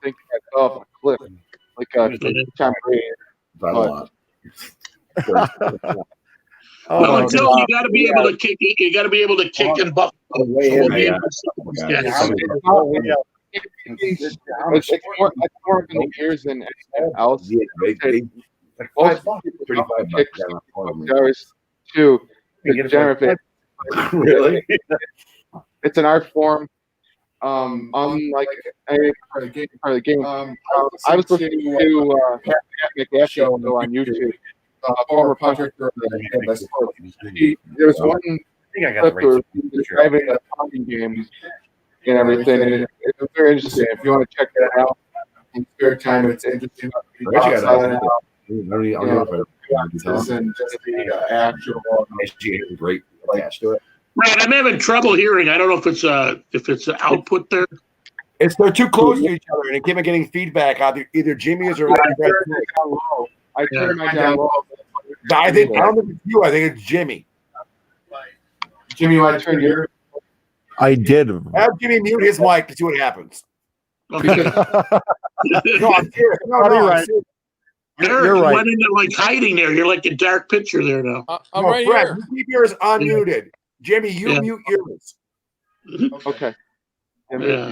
think he got off a cliff, like a Tom Brady. Well, until you got to be able to kick. You got to be able to kick and buff. So we'll be able to see these guys. It's more of the ears than anything else. Most people don't kick yards to degenerate. Really? It's an art form. Unlike any part of the game. I was listening to Pat McAfee show on YouTube. Former punter for the there was one clip where he was describing the punting games and everything, and it was very interesting. If you want to check that out in spare time, it's interesting. And just the actual Great attached to it. Man, I'm having trouble hearing. I don't know if it's an output there. They're too close to each other, and it keep getting feedback. Either Jimmy's or I turned my down low. I don't think it's you. I think it's Jimmy. Jimmy, you want to turn your? I did. Have Jimmy mute his mic to see what happens. Okay. No, I'm serious. No, right. You're right. went into like hiding there. You're like a dark picture there now. I'm no, right Fred, here. you keep yours unmuted. Jimmy, you mute yours. Okay. Yeah.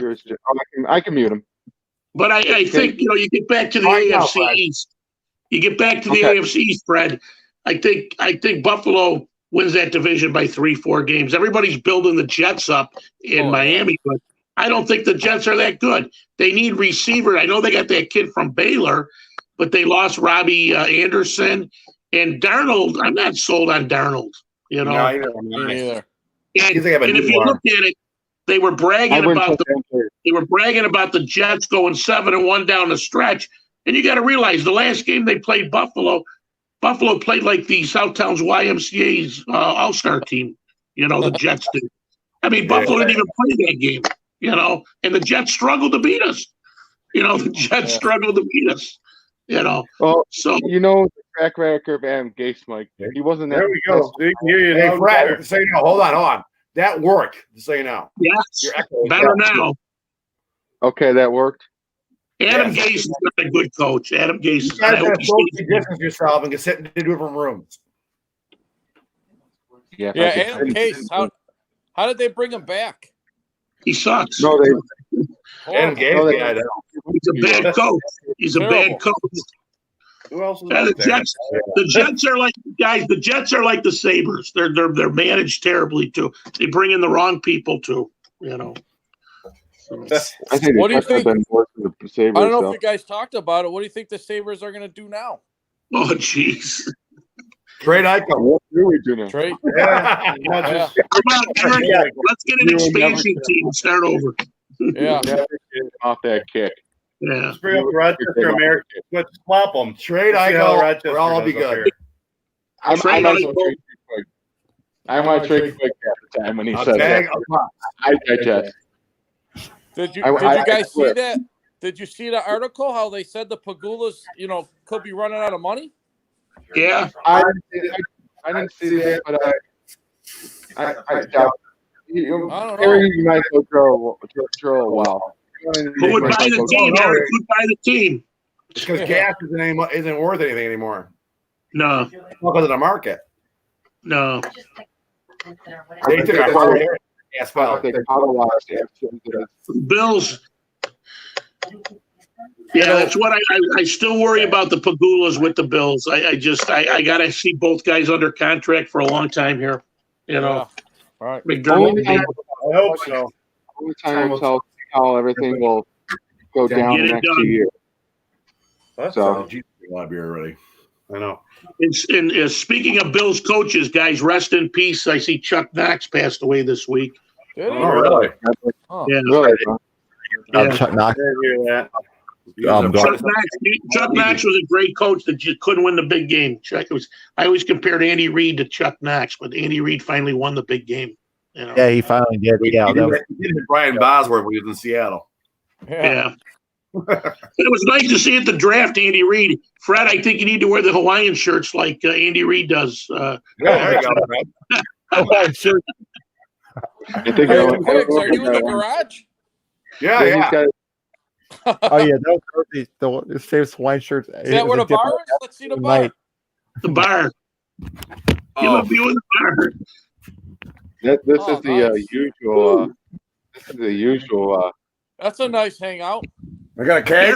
I can mute him. But I think you get back to the AFC East. You get back to the AFC East, Fred. I think Buffalo wins that division by 3-4 games. Everybody's building the Jets up in Miami, but I don't think the Jets are that good. They need receiver. I know they got that kid from Baylor, but they lost Robbie Anderson and Darnold. I'm not sold on Darnold. You know, Me neither. and if you look at it, they were bragging about the Jets going 7-1 down the stretch. And you got to realize the last game they played Buffalo played like the Southtown's YMCA's All-Star team. You know, the Jets did. I mean, Buffalo didn't even play that game. You know, and the Jets struggled to beat us. You know, the Jets struggled to beat us. You know, well, so the track record of Adam Gase, Mike. He wasn't there. There we go. They can hear you. Hey, Fred, just so you know, hold on. That worked, just so you know. yes, better now. Okay, that worked. Adam Gase is not a good coach. Adam Gase You guys have to distance yourself and can sit in different rooms. Yeah, Adam Case. How did they bring him back? He sucks. No, they. Adam Gase, He's a bad coach. He's a bad coach. Who else is The Jets are like guys. The Jets are like the Sabres. They're managed terribly too. They bring in the wrong people too. You know. I think What do you think? Been worse than the Sabres, I don't know if you guys talked about it. What do you think the Sabres are going to do now? Oh, jeez. Trade Eichel. What do we do now? Trade? Yeah. Yeah. Come on, Aaron, let's get an expansion team and start over. Yeah. Never get off that kick. Yeah. Let's bring up Rochester America. Let's swap them. Trade Let's see how Eichel. Rochester We'll all does be up good. here. I Trade might as Eichel. well trade quick. I want to trade quick at the time when he said Okay. that. I digest. Did you I guys see quit. that? Did you see the article? How they said the Pagulas, could be running out of money? Yeah. I didn't see that, but I doubt. I don't know. You might go throw a while. Who would buy the team? Eric would buy the team. Because gas isn't worth anything anymore. No. It's not because of the market. No. They took a hard hit. Gas well. Bills. Yeah, that's what I still worry about the Pagulas with the Bills. I got to see both guys under contract for a long time here. You know, All right. McDermott. I hope so. Only time will tell how everything will go down Get the it next done. 2 years. So, Jesus, a lot of beer already. I know. And speaking of Bills coaches, guys, rest in peace. I see Chuck Knox passed away this week. Did he? Oh, really? Huh. Yeah. Really? Chuck Knox. I hear that. Chuck Knox was a great coach that just couldn't win the big game. I always compared Andy Reid to Chuck Knox, but Andy Reid finally won the big game. You know? Yeah, he finally did. Yeah, he did Brian Bosworth when he was in Seattle. Yeah. It was nice to see at the draft Andy Reid. Fred, I think you need to wear the Hawaiian shirts like Andy Reid does. There you go, Fred. Hawaiian shirt. I think Hey, Quiggs, are you in the garage? Yeah. Oh yeah, the famous Hawaiian shirts. Is that where the bar is? Let's see the bar. The bar. You must be in the bar. This Oh, is the nice. usual. This is the usual. That's a nice hangout. I got a keg.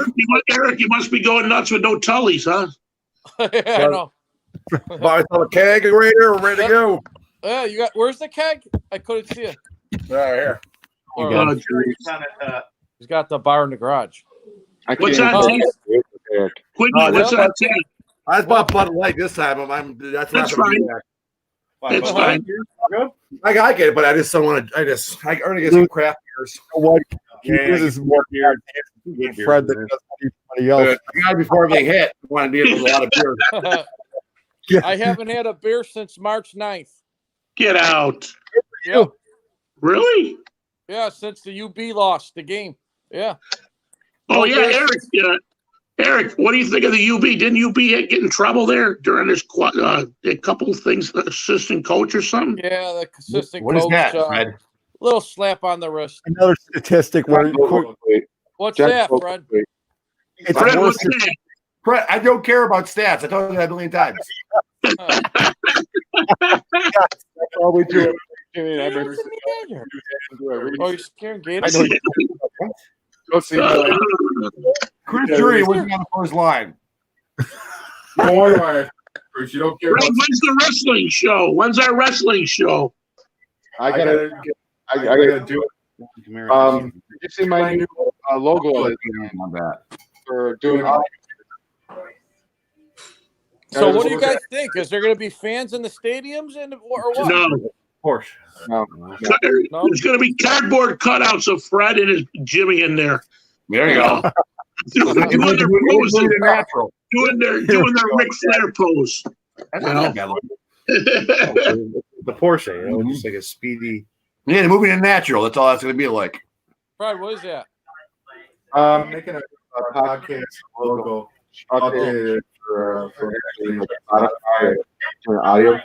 Eric, you must be going nuts with no tullies, huh? Yeah, I know. Buy some a keg right here. We're ready to go. Yeah, you got. Where's the keg? I couldn't see it. Right here. Or- got He's got the bar in the garage. I What's can't- that, Ted? Eric. Quiggy, what's that, Ted? I just bought Bud Light this time. That's not That's gonna be fine. that. That's fine. I get it, but I just don't want to. I already get some craft beers. What? He Yeah, uses more beer. Fred than does anybody else. The guy before getting hit wanted to be with a lot of beer. I haven't had a beer since March 9th. Get out. Yeah, Really? yeah, since the UB lost the game. Yeah. Oh, yeah, Eric. Eric, what do you think of the UB? Didn't UB get in trouble there during this a couple of things, assistant coach or something? Yeah, the consistent What coach. is that, Fred? Little slap on the wrist. Another statistic where What's Jack that, Bogle, Fred? wait. it's Fred, worse. what's that? Fred, I don't care about stats. I told you that a million times. all we do. Oh, you're scaring I Gators? know. Go see. Chris Drury wasn't on the first line. Don't worry about it, Bruce. You don't care. Fred, when's the wrestling show? When's our wrestling show? I gotta do it. Did you see my new logo for doing? So, what do you guys think? Is there going to be fans in the stadiums or what? No. Of course. No. There's going to be cardboard cutouts of Fred and his Jimmy in there. There you go. doing their poses, Natural. doing their Ric Flair pose. That's not bad. The Porsche, just like a speedy. Yeah, they're moving in natural. That's all that's going to be like. Fred, what is that? Making a podcast logo updated for actually Spotify for audio.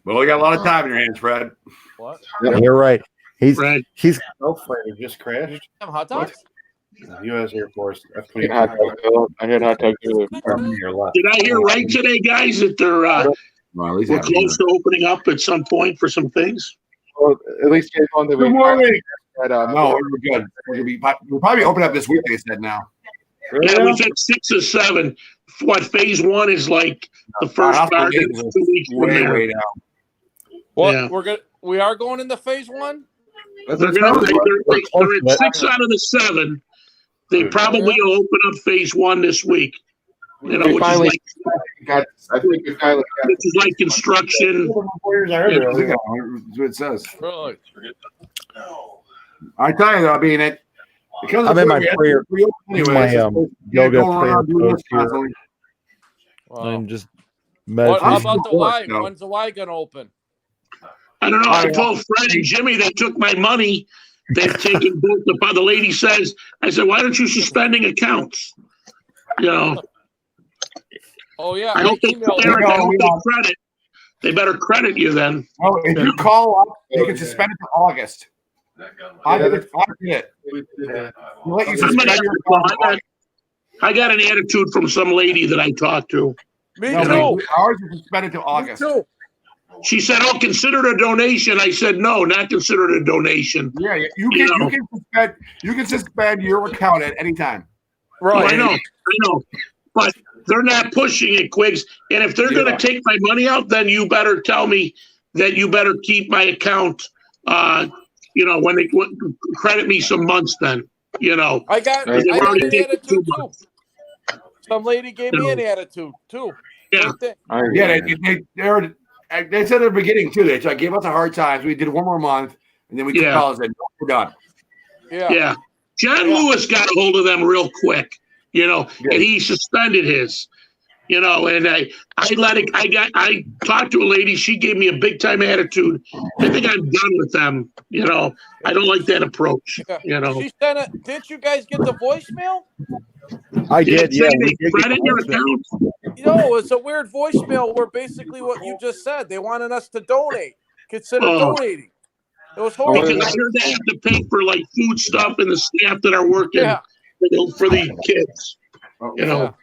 Well, you got a lot of time in your hands, Fred. What? You're right. He's Fred. he's Health fighter just crashed. Some hot dogs? U.S. Air Force I had hot dog too. Did I hear right today, guys, that they're Well, at least we're close to opening up at some point for some things? Well, at least get on the Good morning. At, No, we're good. We'll probably open up this week, they said now. Yeah, we said 6 or 7. What phase 1 is like the first Hospital part. Games is 2 weeks from Way, there. way down. What? Yeah. We are going into phase 1? They're at 6 out of the 7. They probably will open up phase 1 this week. You know, We which finally is like construction. 4 years I heard it. That's what it says. Really? I tell you, though, I mean, it. Because I'm in my prayer. Anyway, my yoga prayer post here. Wow. I'm just What, how meditating. about the Y? No. When's the Y going to open? I don't know. I told Fred and Jimmy that took my money. They've taken both the lady says, I said, why aren't you suspending accounts? You know, Oh, yeah. I hope they emailed Eric, I hope we they credit. They better credit you then. Oh, if you call up, you can suspend it to August. I did it. We'll let you suspend your account. I got an attitude from some lady that I talked to. Me No, too. ours is suspended to Me August. too. She said, "Oh, consider it a donation." I said, "No, not consider it a donation." Yeah, you can suspend your account at any time. Right. I know. But they're not pushing it, Quiggs. And if they're going to take my money out, then you better tell me that you better keep my account. When they credit me some months, then I got They've an already taken attitude 2 too. months. Some lady gave me an attitude too. Yeah. Yeah, they said at the beginning too. They gave us a hard time. So we did 1 more month, and then we took calls and we're done. Yeah. Yeah. John Lewis got a hold of them real quick, and he suspended his. And I talked to a lady. She gave me a big time attitude. I think I'm done with them. I don't like that approach. Yeah. She sent it. Didn't you guys get the voicemail? I did. Yeah, They credit your account. It's a weird voicemail where basically what you just said. They wanted us to donate. Consider donating. It was horrible. Because I heard they have to pay for like food stuff and the staff that are working for the kids. Oh,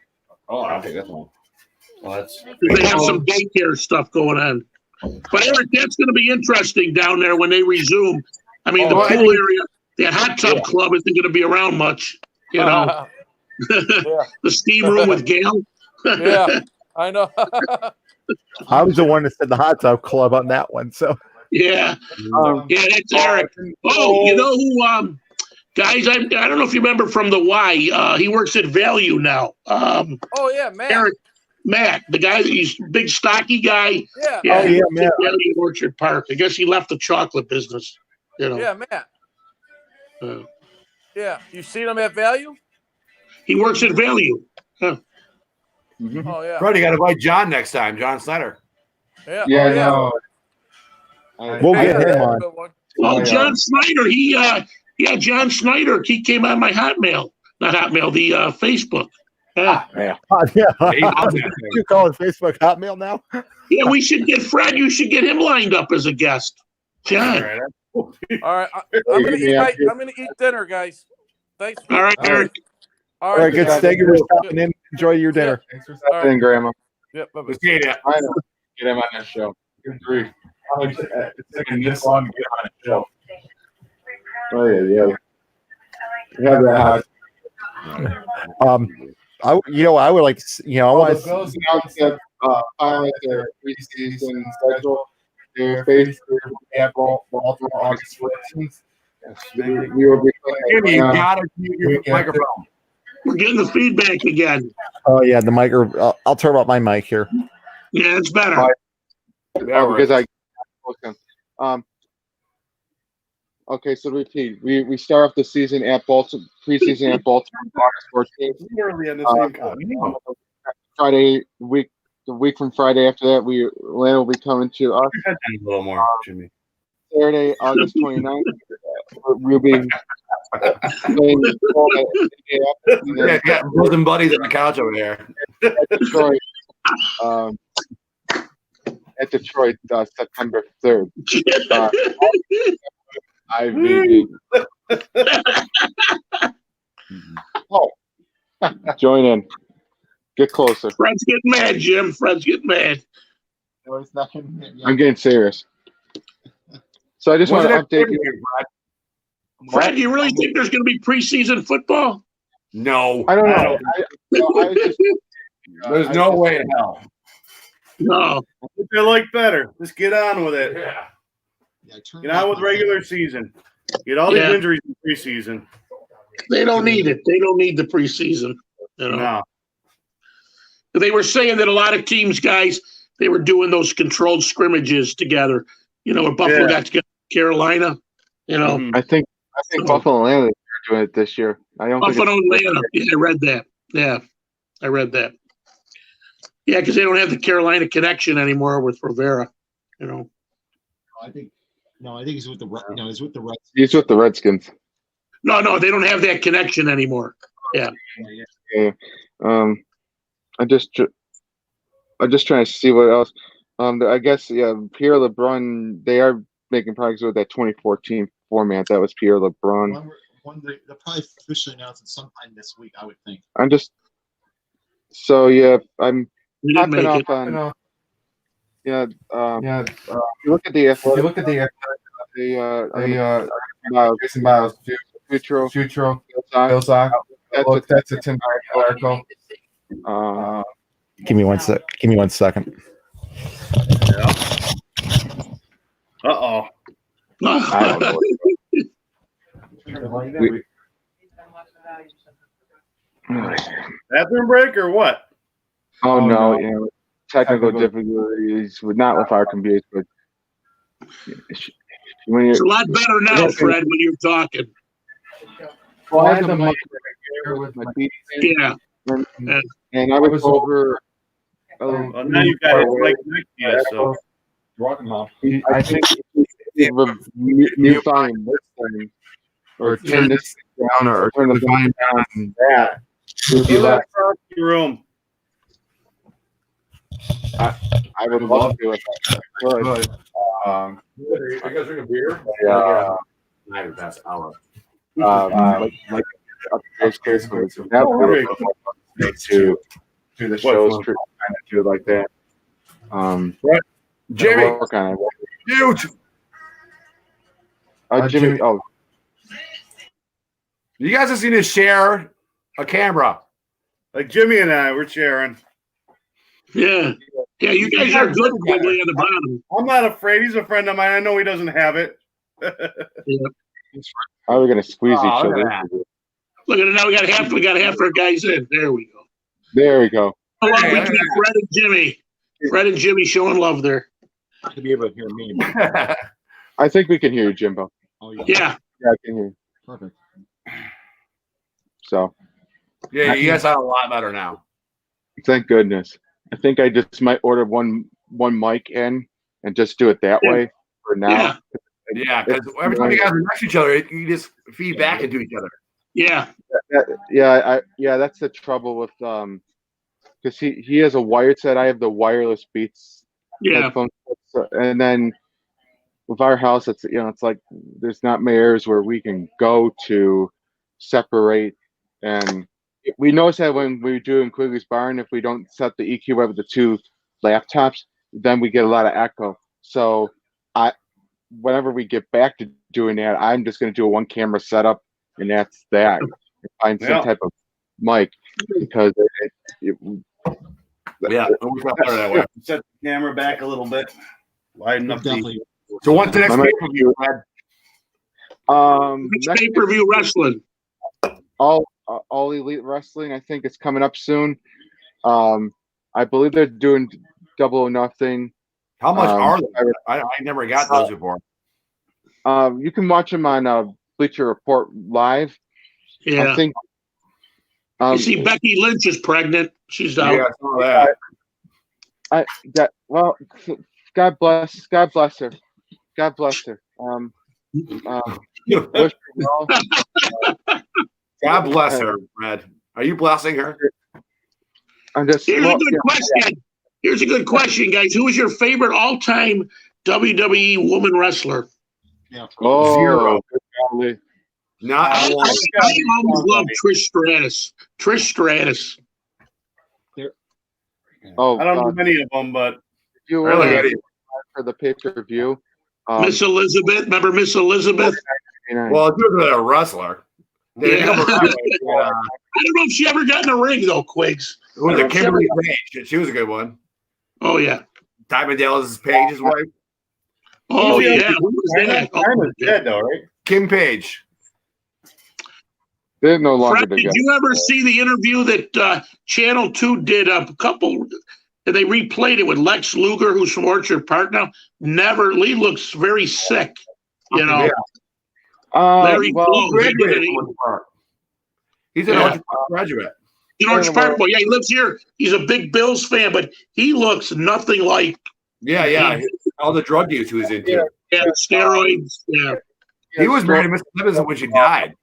okay, that's one. Well, They have some daycare stuff going on. But Eric, that's going to be interesting down there when they resume. I mean, the pool area, that hot tub club isn't going to be around much. The steam room with Gail. Yeah, I know. I was the one that said the hot tub club on that one. So yeah, that's Eric. Oh, you know who? Guys, I don't know if you remember from the Y. He works at Value now. Oh yeah, Matt. Eric, Matt, the guy, he's a big stocky guy. Yeah. Oh yeah, Matt. Value Orchard Park. I guess he left the chocolate business. Yeah, Matt. Yeah, you seen him at Value? He works at Value. Huh. Mm-hmm. Oh yeah. Fred, you got to invite John next time. John Snyder. Yeah. Yeah, Oh, no. We'll get him on. Well, John Snyder, John Snyder, he came on my Hotmail. Not Hotmail, the Facebook. Yeah. You call it Facebook Hotmail now? Yeah, we should get Fred. You should get him lined up as a guest. John. All right, I'm gonna eat dinner, guys. Thanks. All right, Eric. All right, good. Thank you for stopping in. Enjoy your dinner. Thanks for stopping in, Grandma. Yep. I know. Get him on that show. Good grief. It's taking this long to get on a show. Oh yeah. We have that hot. I would like, I want the Bills announced that pilot their preseason schedule. They're faced at Baltimore August 14th. We will be Jimmy, you gotta mute your microphone. We're getting the feedback again. Oh yeah, the mic. I'll turn up my mic here. Yeah, it's better. Because okay, so repeat. We start off the season at Baltimore, preseason at Baltimore, August 14th. Literally on the same Friday week. The week from Friday after that, Atlanta will be coming to us. A little more, Jimmy. Saturday, August 29th. We'll be playing bosom buddies on the couch over there. At Detroit, September 3rd. IVB. Join in. Get closer. Fred's getting mad, Jim. Fred's getting mad. No, it's not I'm getting serious. So I just want to update you. Fred, do you really think there's going to be preseason football? No. I don't know. There's no way in hell. No. They like better. Just get on with it. Yeah. Get on with regular season. Get all these injuries in preseason. They don't need it. They don't need the preseason. No. They were saying that a lot of teams, guys, they were doing those controlled scrimmages together. Where Buffalo got together with Carolina. I think Buffalo and Atlanta are doing it this year. I don't Buffalo and Atlanta. Yeah, I read that. Yeah, I read that. Yeah, because they don't have the Carolina connection anymore with Rivera. I think he's with the he's with the Reds. He's with the Redskins. No, they don't have that connection anymore. Yeah. I'm just trying to see what else. I guess Pierre LeBrun. They are making progress with that 2014 format. That was Pierre LeBrun. They'll probably officially announce it sometime this week, I would think. I'm hopping off on. You look at the Miles Futuro that's a Tim article. Give me 1 sec. Give me 1 second. Uh-oh. I don't know. Bathroom break or what? No. Technical difficulties, not with our computers, but it's a lot better now, Fred, when you're talking. Well, I had the mic right here with my feet in, Yeah. and I was over. Well, now you got it like next to you, so I think Mute volume this thing, or turn this down, or turn the volume down on that. Would be go less. across the room. I would love to if I could. You guys drink a beer? Yeah. That's hour. Like upstairs Christmas. That would to the shows kind of do it like that. Jimmy, work on it. huge. Jimmy. Oh, You guys just need to share a camera. Like Jimmy and I, we're sharing. Yeah. Yeah, you guys are good quickly at the bottom. I'm not afraid. He's a friend of mine. I know he doesn't have it. how are we gonna squeeze each look other? at that. Look at it now. We got half our guys in. There we go. There we go. Oh, Hey, we look at keep that. Fred and Jimmy. Fred and Jimmy showing love there. To be able to hear me. I think we can hear you, Jimbo. Oh, Yeah. Yeah, I can hear you. Perfect. So Yeah, you guys sound a lot better now. thank goodness. I think I just might order one mic in and just do it that Yeah. way for now. Yeah. Yeah, because every time you guys are next to each other, you just feed back into each other. Yeah. Yeah, that's the trouble with because he has a wired set. I have the wireless Beats Yeah. headphones, and then with our house, it's it's like there's not many areas where we can go to separate, and we notice that when we do in Quigley's Barn, if we don't set the EQ up with the two laptops, then we get a lot of echo. So whenever we get back to doing that, I'm just going to do a one camera setup, and that's that. Find some type of mic because Yeah, it works out better that way. Set the camera back a little bit. Widen up the. Definitely. So what's the next My pay-per-view, Fred? Next pay-per-view wrestling. all Elite Wrestling, I think, is coming up soon. I believe they're doing Double or Nothing. How much are they? I never got those before. You can watch them on Bleacher Report live. Yeah. I think. You see, Becky Lynch is pregnant. She's out. Yeah, I saw that. Well, God bless her. God bless her. Wish her well. God bless her, Fred. Are you blessing her? I'm just. Here's a good question. Here's a good question, guys. Who is your favorite all-time WWE woman wrestler? Yeah. Oh, Zero. good golly. Not I one. always loved Trish Stratus. Trish Stratus. Oh, I don't know many of them, but if you were Really? for the pay-per-view, Miss Elizabeth. Remember Miss Elizabeth? Well, if you're a wrestler. They Yeah. come around like, I don't know if she ever got in the ring, though, Quigs. it was a Kimberly Page. She was a good one. Oh, yeah. Diamond Dallas Page's wife. Oh, Who's the yeah. Who was that? Diamond's dead though, right? Kim Page. they're no longer Fred, did together. you ever see the interview that Channel 2 did a couple, and they replayed it with Lex Luger, who's from Orchard Park now? He looks very sick, you know. Yeah. Larry Well, Close. Graduated from Orchard Park. He's an Yeah. Orchard Park graduate. You know, Orchard Park boy. Yeah, he lives here. He's a big Bills fan, but he looks nothing like Yeah. All the drug use he was into. steroids. Yeah. He was married to Miss Elizabeth when she died.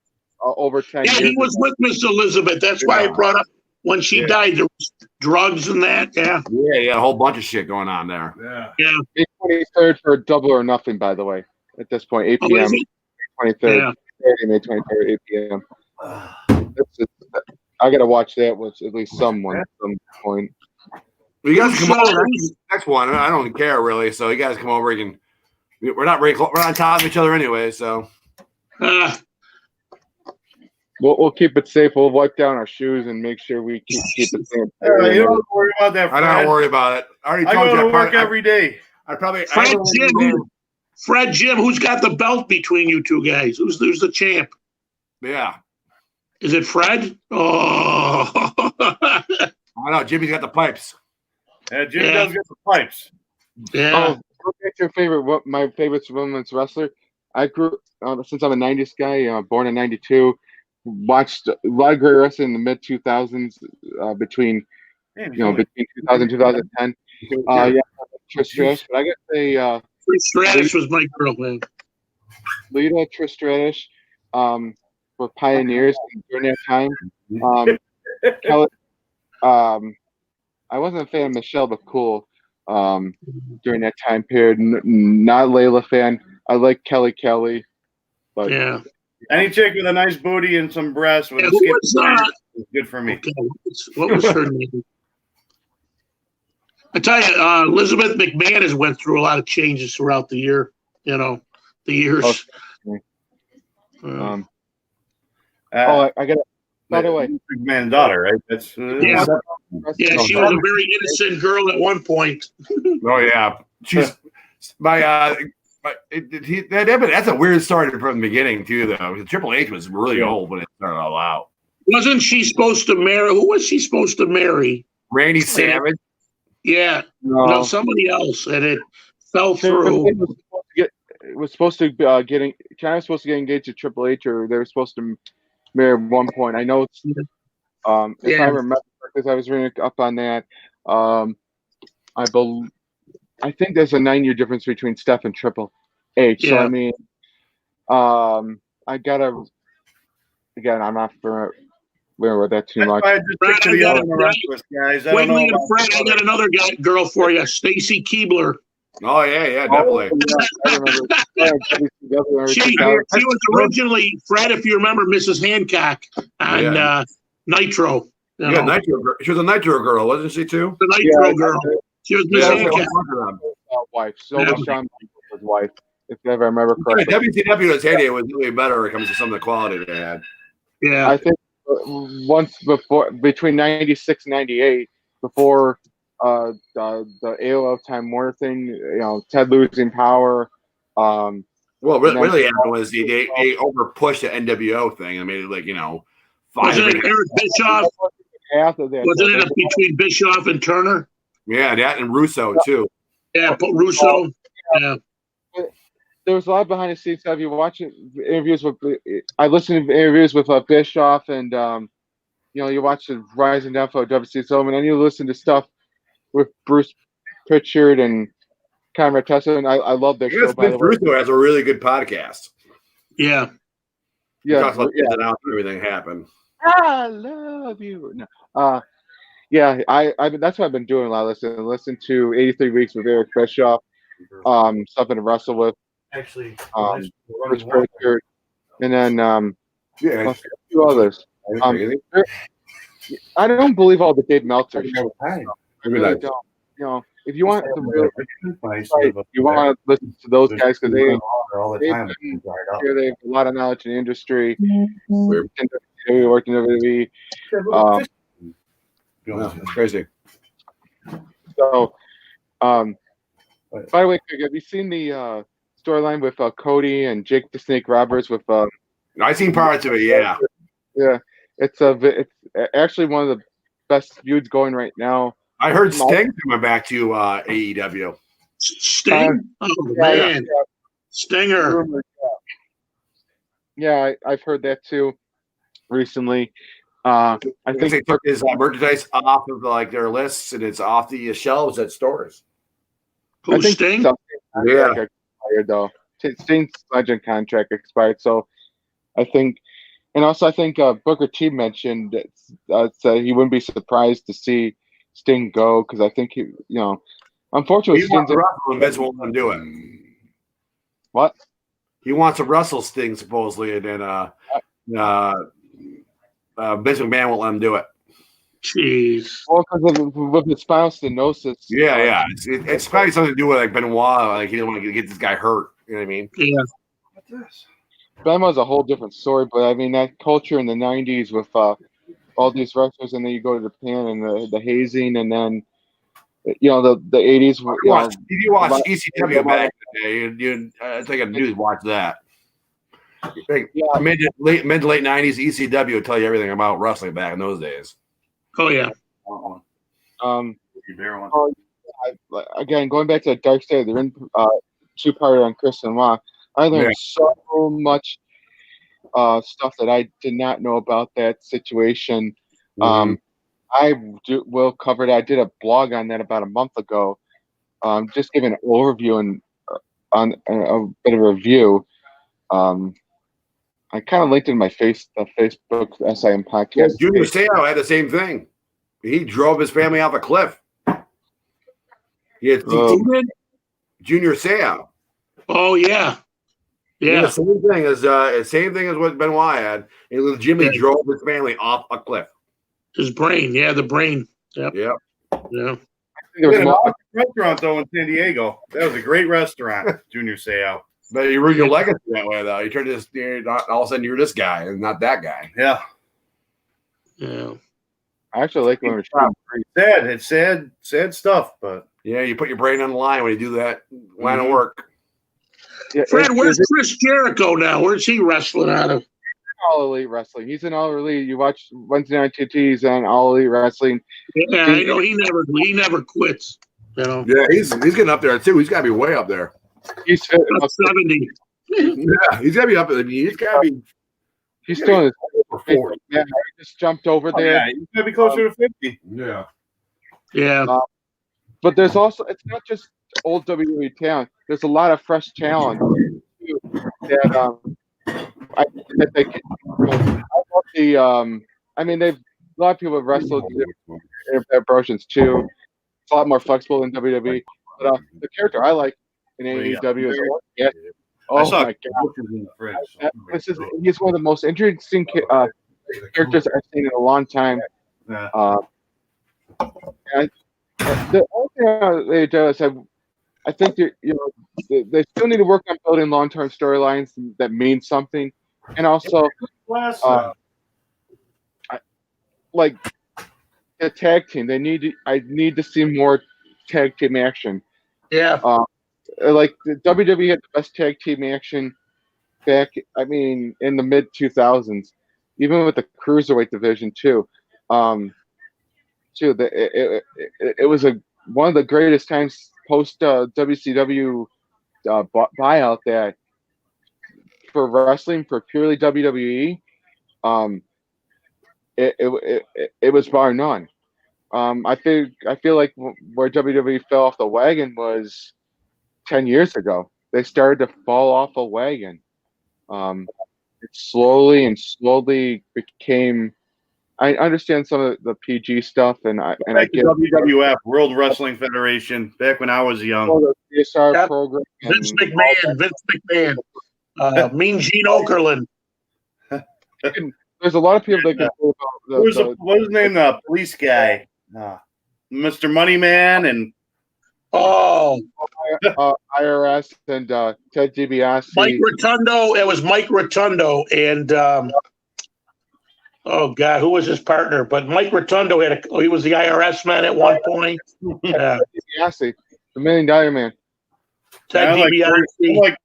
Over 10 Yeah, years. he was with Miss Elizabeth. That's why I brought up when she died. There was drugs and that. Yeah. Yeah, a whole bunch of shit going on there. Yeah. May 23rd for Double or Nothing, by the way. At this point, 8 Oh, p.m. is it? 23rd. Yeah. Saturday, May 23rd, 8 p.m. I got to watch that with at least someone at some point. Well, you guys come over So- next one. I don't care really. So you guys come over. We're not very close. We're on top of each other anyway. So We'll keep it safe. We'll wipe down our shoes and make sure we keep it safe. You don't worry about that. I don't worry about it. I already I told go you. to work every day. Fred Jim, who's got the belt between you two guys? Who's the champ? Yeah. Is it Fred? Oh. I know. Jimmy's got the pipes. Yeah, Jimmy does get the pipes. Yeah. Oh, what's your favorite? My favorite women's wrestler. I grew since I'm a '90s guy. Born in '92. watched a lot of great wrestling in the mid 2000s, between between 2000 and 2010. Yeah, Trish Stratus, but I gotta say, Trish Stratus was my girl, man. Lita, Trish Stratus, were pioneers during that time. Kelly, I wasn't a fan of Michelle McCool during that time period. Not a Layla fan. I like Kelly, but Yeah. Any chick with a nice booty and some breasts with Yeah, a who skin was, is good for me. okay, what was her name? I tell you, Elizabeth McMahon has went through a lot of changes throughout the year. You know, the years. I got it. By the way, McMahon's daughter, right? That's yeah, she was a very innocent girl at one point. Oh yeah, she's that's a weird story from the beginning too, though. Triple H was really old when it started all out. Wasn't she supposed to marry? Who was she supposed to marry? Randy Savage. Yeah, no, somebody else, and it fell through. Was supposed to getting China was supposed to get engaged to Triple H, or they were supposed to marry at one point. I know it's if I remember, because I was reading up on that. I think there's a 9-year difference between Steph and Triple H. So I mean, I gotta again. I'm not familiar with that too much. Wait, Fred, I got another girl for you, Stacy Keibler. Oh yeah, definitely. I remember. She was originally, Fred, if you remember, Mrs. Hancock on Nitro. Yeah, Nitro. She was a Nitro girl, wasn't she too? The Nitro girl. She was Miss Hancock. Wife. So was Shawn Michaels' wife, if I remember correctly. WCW was heyday was really better when it comes to some of the quality they had. Yeah, I think once between 96 and 98, before the AOL Time Warner thing, Ted losing power. Well, what really happened was they over pushed the NWO thing. I mean, wasn't it Eric Bischoff? Wasn't it between Bischoff and Turner? Yeah, that and Russo too. Yeah, but Russo. Yeah. There was a lot behind the scenes stuff. You watch interviews with. I listened to interviews with Bischoff, and you watch the rise and downfall of WCW, and then you listen to stuff with Bruce Pritchard and Conrad Tessa, and I love their show. By the way, Russo has a really good podcast. Yeah. He talks about ins and outs and everything happened. I love you. No. Yeah, that's what I've been doing a lot. Listen to 83 Weeks with Eric Bischoff, something to wrestle with. Actually, Bruce Pritchard, and then a few others. I don't believe all the Dave Meltzer. I really don't. If you want to you want to listen to those guys because they have a lot of knowledge in the industry. We worked in WWE. That's crazy. So, by the way, have you seen the storyline with Cody and Jake the Snake Roberts? With I seen parts of it. Yeah. It's actually one of the best feuds going right now. I heard Sting coming back to AEW. Sting? Man. Stinger. Yeah, I've heard that too recently. I think they took his merchandise off of their lists, and it's off the shelves at stores. Who's Sting? Expired, though. Sting's legend contract expired, so I think, and also I think Booker T mentioned that he wouldn't be surprised to see Sting go because I think unfortunately, he wants to wrestle and Vince won't let him do it. What? He wants to wrestle Sting supposedly, and then Vince McMahon won't let him do it. Jeez. Well, because with his spinal stenosis. Yeah. It's probably something to do with Benoit. He didn't want to get this guy hurt. You know what I mean? Yeah. What's this? Benoit's a whole different story, but I mean that culture in the '90s with all these wrestlers, and then you go to Japan and the hazing, and then the '80s. If you watch ECW back in the day, I think I'd do is watch that. Mid to late '90s ECW will tell you everything about wrestling back in those days. Oh yeah. Again, going back to the Dark Side of the Ring two-parter on Chris and Rock, I learned so much stuff that I did not know about that situation. Mhm. Will cover that. I did a blog on that about a month ago. Just giving an overview and on a bit of a review. I kind of linked in my Facebook S.I.M Well, podcast. Junior Seau had the same thing. He drove his family off a cliff. He had Um, Junior Seau. Oh yeah, Yeah, yeah. same thing as what Benoit had. He legitimately drove his family off a cliff. His brain, yeah, the brain. Yep. Yeah. Yeah. there was An more- awesome restaurant though in San Diego. That was a great restaurant, Junior Seau. But you ruined your legacy that way, though. You turned this, all of a sudden you're this guy and not that guy. Yeah, Yeah. I actually like when we're shooting. sad. It's sad stuff, but Yeah, you put your brain on the line when you do that line of Mhm. work. Yeah, Fred, where's Chris Jericho now? Where's he wrestling out of? All Elite Wrestling? He's in All Elite. You watch Wednesday Night TT. He's on All Elite Wrestling. Yeah, I know he never quits. You know, Yeah, he's getting up there too. He's got to be way up there. He's fit. about 70. Yeah, he's got to be up there. I mean, he's got to be He's still in his over 40. Yeah, he just jumped over oh, there. yeah, he's gonna be closer to 50. Yeah. Yeah. But there's also, it's not just old WWE talent. There's a lot of fresh talent too, that that they can. I love the I mean, a lot of people have wrestled in their promotions too. It's a lot more flexible than WWE. But the character I like in AEW is I oh saw my god, pictures in the fridge. he's one of the most interesting characters I've seen in a long time. Yeah. And the only thing they do is I think that they still need to work on building long-term storylines that mean something, and also like the tag team. I need to see more tag team action. Yeah. Like the WWE had the best tag team action back. I mean, in the mid 2000s, even with the cruiserweight division too. It was one of the greatest times post WCW buyout that for wrestling for purely WWE. It was bar none. I feel like where WWE fell off the wagon was 10 years ago. They started to fall off a wagon. It slowly became. I understand some of the PG stuff, and I get WWF World Wrestling Federation back when I was young. the CSR Yep. program. Vince McMahon. Mean Gene Okerlund. There's a lot of people that can talk about What was his name? The police guy, Mr. Moneyman, and Oh, IRS and Ted DiBiase. Mike Rotundo. It was Mike Rotundo and oh God, who was his partner? But Mike Rotundo he was the IRS man at one point. Yeah. DiBiase, the $1 Million Man. Ted I DiBiase. like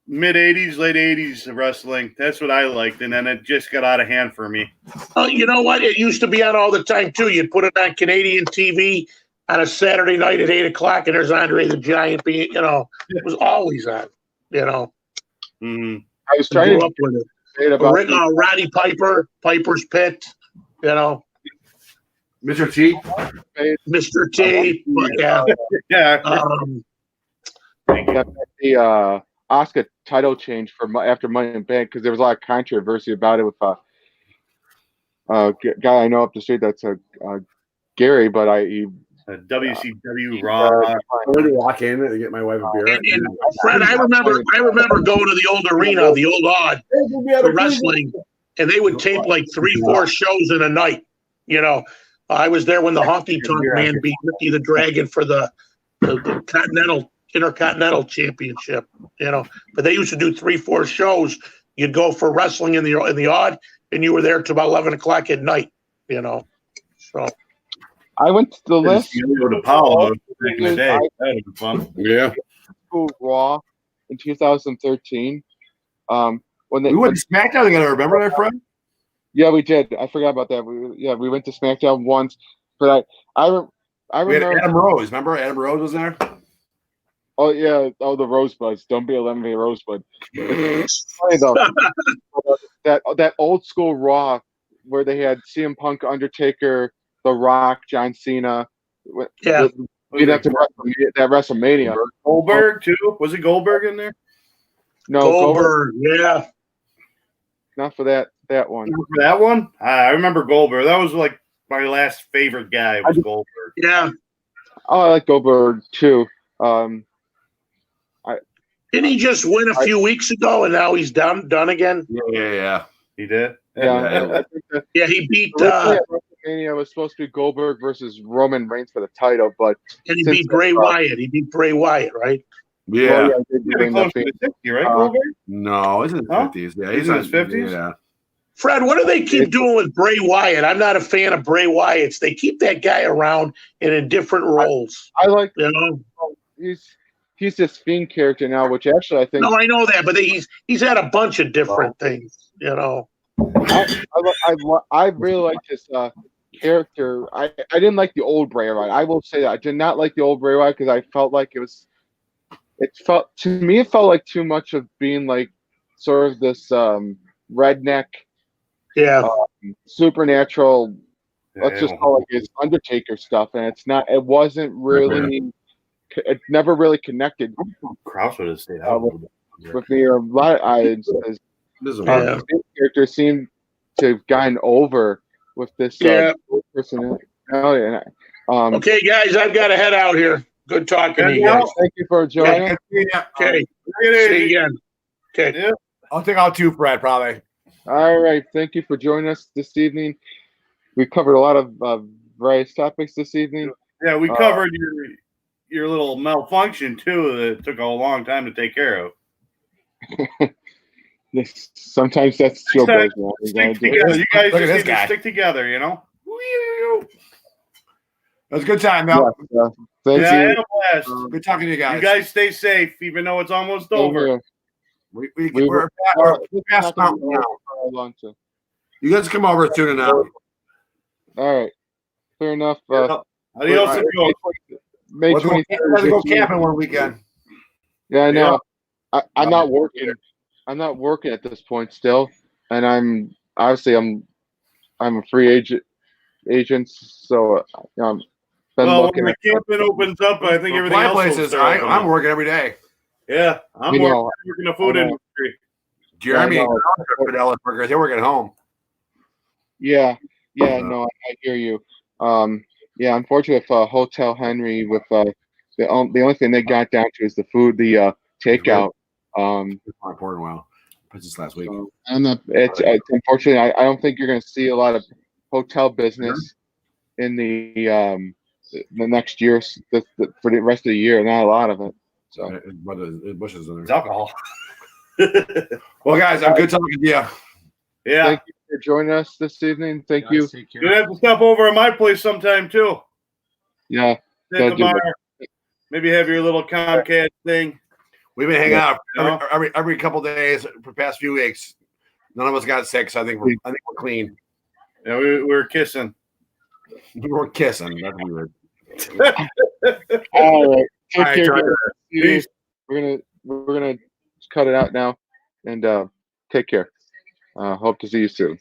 mid '80s, late '80s wrestling. That's what I liked, and then it just got out of hand for me. Oh, you know what? It used to be on all the time too. You'd put it on Canadian TV on a Saturday night at 8:00, and there's Andre the Giant being, it was always on. Mm-hmm. I was trying Grew to up with it. say about Roddy Piper, Piper's Pit. Mr. T. Mr. T. But yeah. Yeah. the Oscar title change after Money in the Bank because there was a lot of controversy about it with a guy I know up the street that's Gary, but WCW Raw. I wanted to walk in and get my wife a beer. And Fred, I remember going to the old arena, the old Odd, for wrestling, and they would tape like 3-4 shows in a night. I was there when the Honky Tonk Man beat Ricky the Dragon for the Intercontinental Championship. But they used to do 3-4 shows. You'd go for wrestling in the Odd, and you were there till about 11:00 at night. So. I went to the list. To Apollo back in the day. That would have been fun. Yeah. Raw in 2013. When we went to SmackDown together. Remember that, Fred? Yeah, we did. I forgot about that. We went to SmackDown once, but I We had remember Adam Rose. Remember Adam Rose was there? Oh yeah, the Rosebuds. Don't be a lemon Rosebud. It's funny though. that old school Raw where they had CM Punk, Undertaker, The Rock, John Cena. Yeah. That's that WrestleMania. Goldberg too. Was it Goldberg in there? No, Goldberg. Yeah. not for that one. For that one, I remember Goldberg. That was like my last favorite guy was Goldberg. Yeah. Oh, I like Goldberg too. Didn't he just win a few weeks ago and now he's done again? Yeah. He did. I think that Yeah, he beat originally at WrestleMania was supposed to be Goldberg versus Roman Reigns for the title, but and he since beat Bray Wyatt. He beat Bray Wyatt, right? Yeah. well, they did end Close up to being- the 60, right, Goldberg? No, he's in his Huh? 50s. Yeah, He's in his 50s? Yeah. Fred, what do they keep doing with Bray Wyatt? I'm not a fan of Bray Wyatt's. They keep that guy around and in different roles. I like You know? he's this Fiend character now, which actually I think No, I know that, but he's had a bunch of different things. You know? I really like this character. I didn't like the old Bray Wyatt. I will say that I did not like the old Bray Wyatt because I felt like it felt like too much of being like sort of this redneck, Yeah. supernatural. Let's just call it his Undertaker stuff, and it's not. It wasn't really. It never really connected Kraus would have stayed out. with me. Or a lot. This is Yeah. The character seemed to have gotten over with this personality. And Okay, guys, I've got to head out here. Good talking to you Yeah. guys. thank you for joining. Okay. See you again. Okay. Yeah. I'll take out 2, Fred, probably. All right, thank you for joining us this evening. We covered a lot of various topics this evening. Yeah, we covered your little malfunction too. That took a long time to take care of. Sometimes that's Next time, showbiz. Man. We Stick gotta do it. together. You guys Look at just this need to guy. stick together. You know. It was a good time, though. Yes, thank Yeah, I you. had a blast. Good talking to you guys. You guys stay safe, even though it's almost Same over. here. We're past mountain now. All You guys come over soon enough. right, fair enough. Adios, Right. amigos. May Let's go 23rd. go camping one weekend. Yeah, I know. I'm not working. I'm not working at this point still, and I'm a free agent. So been Well, looking when at. the camping opens up, I think everything My else will places, start opening. I'm working every day. Yeah, I'm You know, working in the food I know. industry. Jeremy, I know. Fidelis workers, they're working at home. Yeah, no, I hear you. Yeah, unfortunately, with Hotel Henry, with the only thing they got down to is the food, the takeout. It's not important. Well, this last week. So, and it's unfortunately, I don't think you're going to see a lot of hotel business in the next year, for the rest of the year. Not a lot of it. So, But bushes in It's there. alcohol. Well, guys, I'm good talking to you. Yeah, thank you for joining us this evening. Thank you. Take you care. have to stop over at my place sometime too. Yeah, Say Gotta do tomorrow. Maybe have your little Comcast thing. We've been hanging out Yeah. every couple days for the past few weeks. None of us got sick, so I think we're clean. Yeah, we're kissing. We're kissing. That's weird. all right. Take All right, care. Charlie. guys. Peace. We're gonna cut it out now, and take care. Hope to see you soon.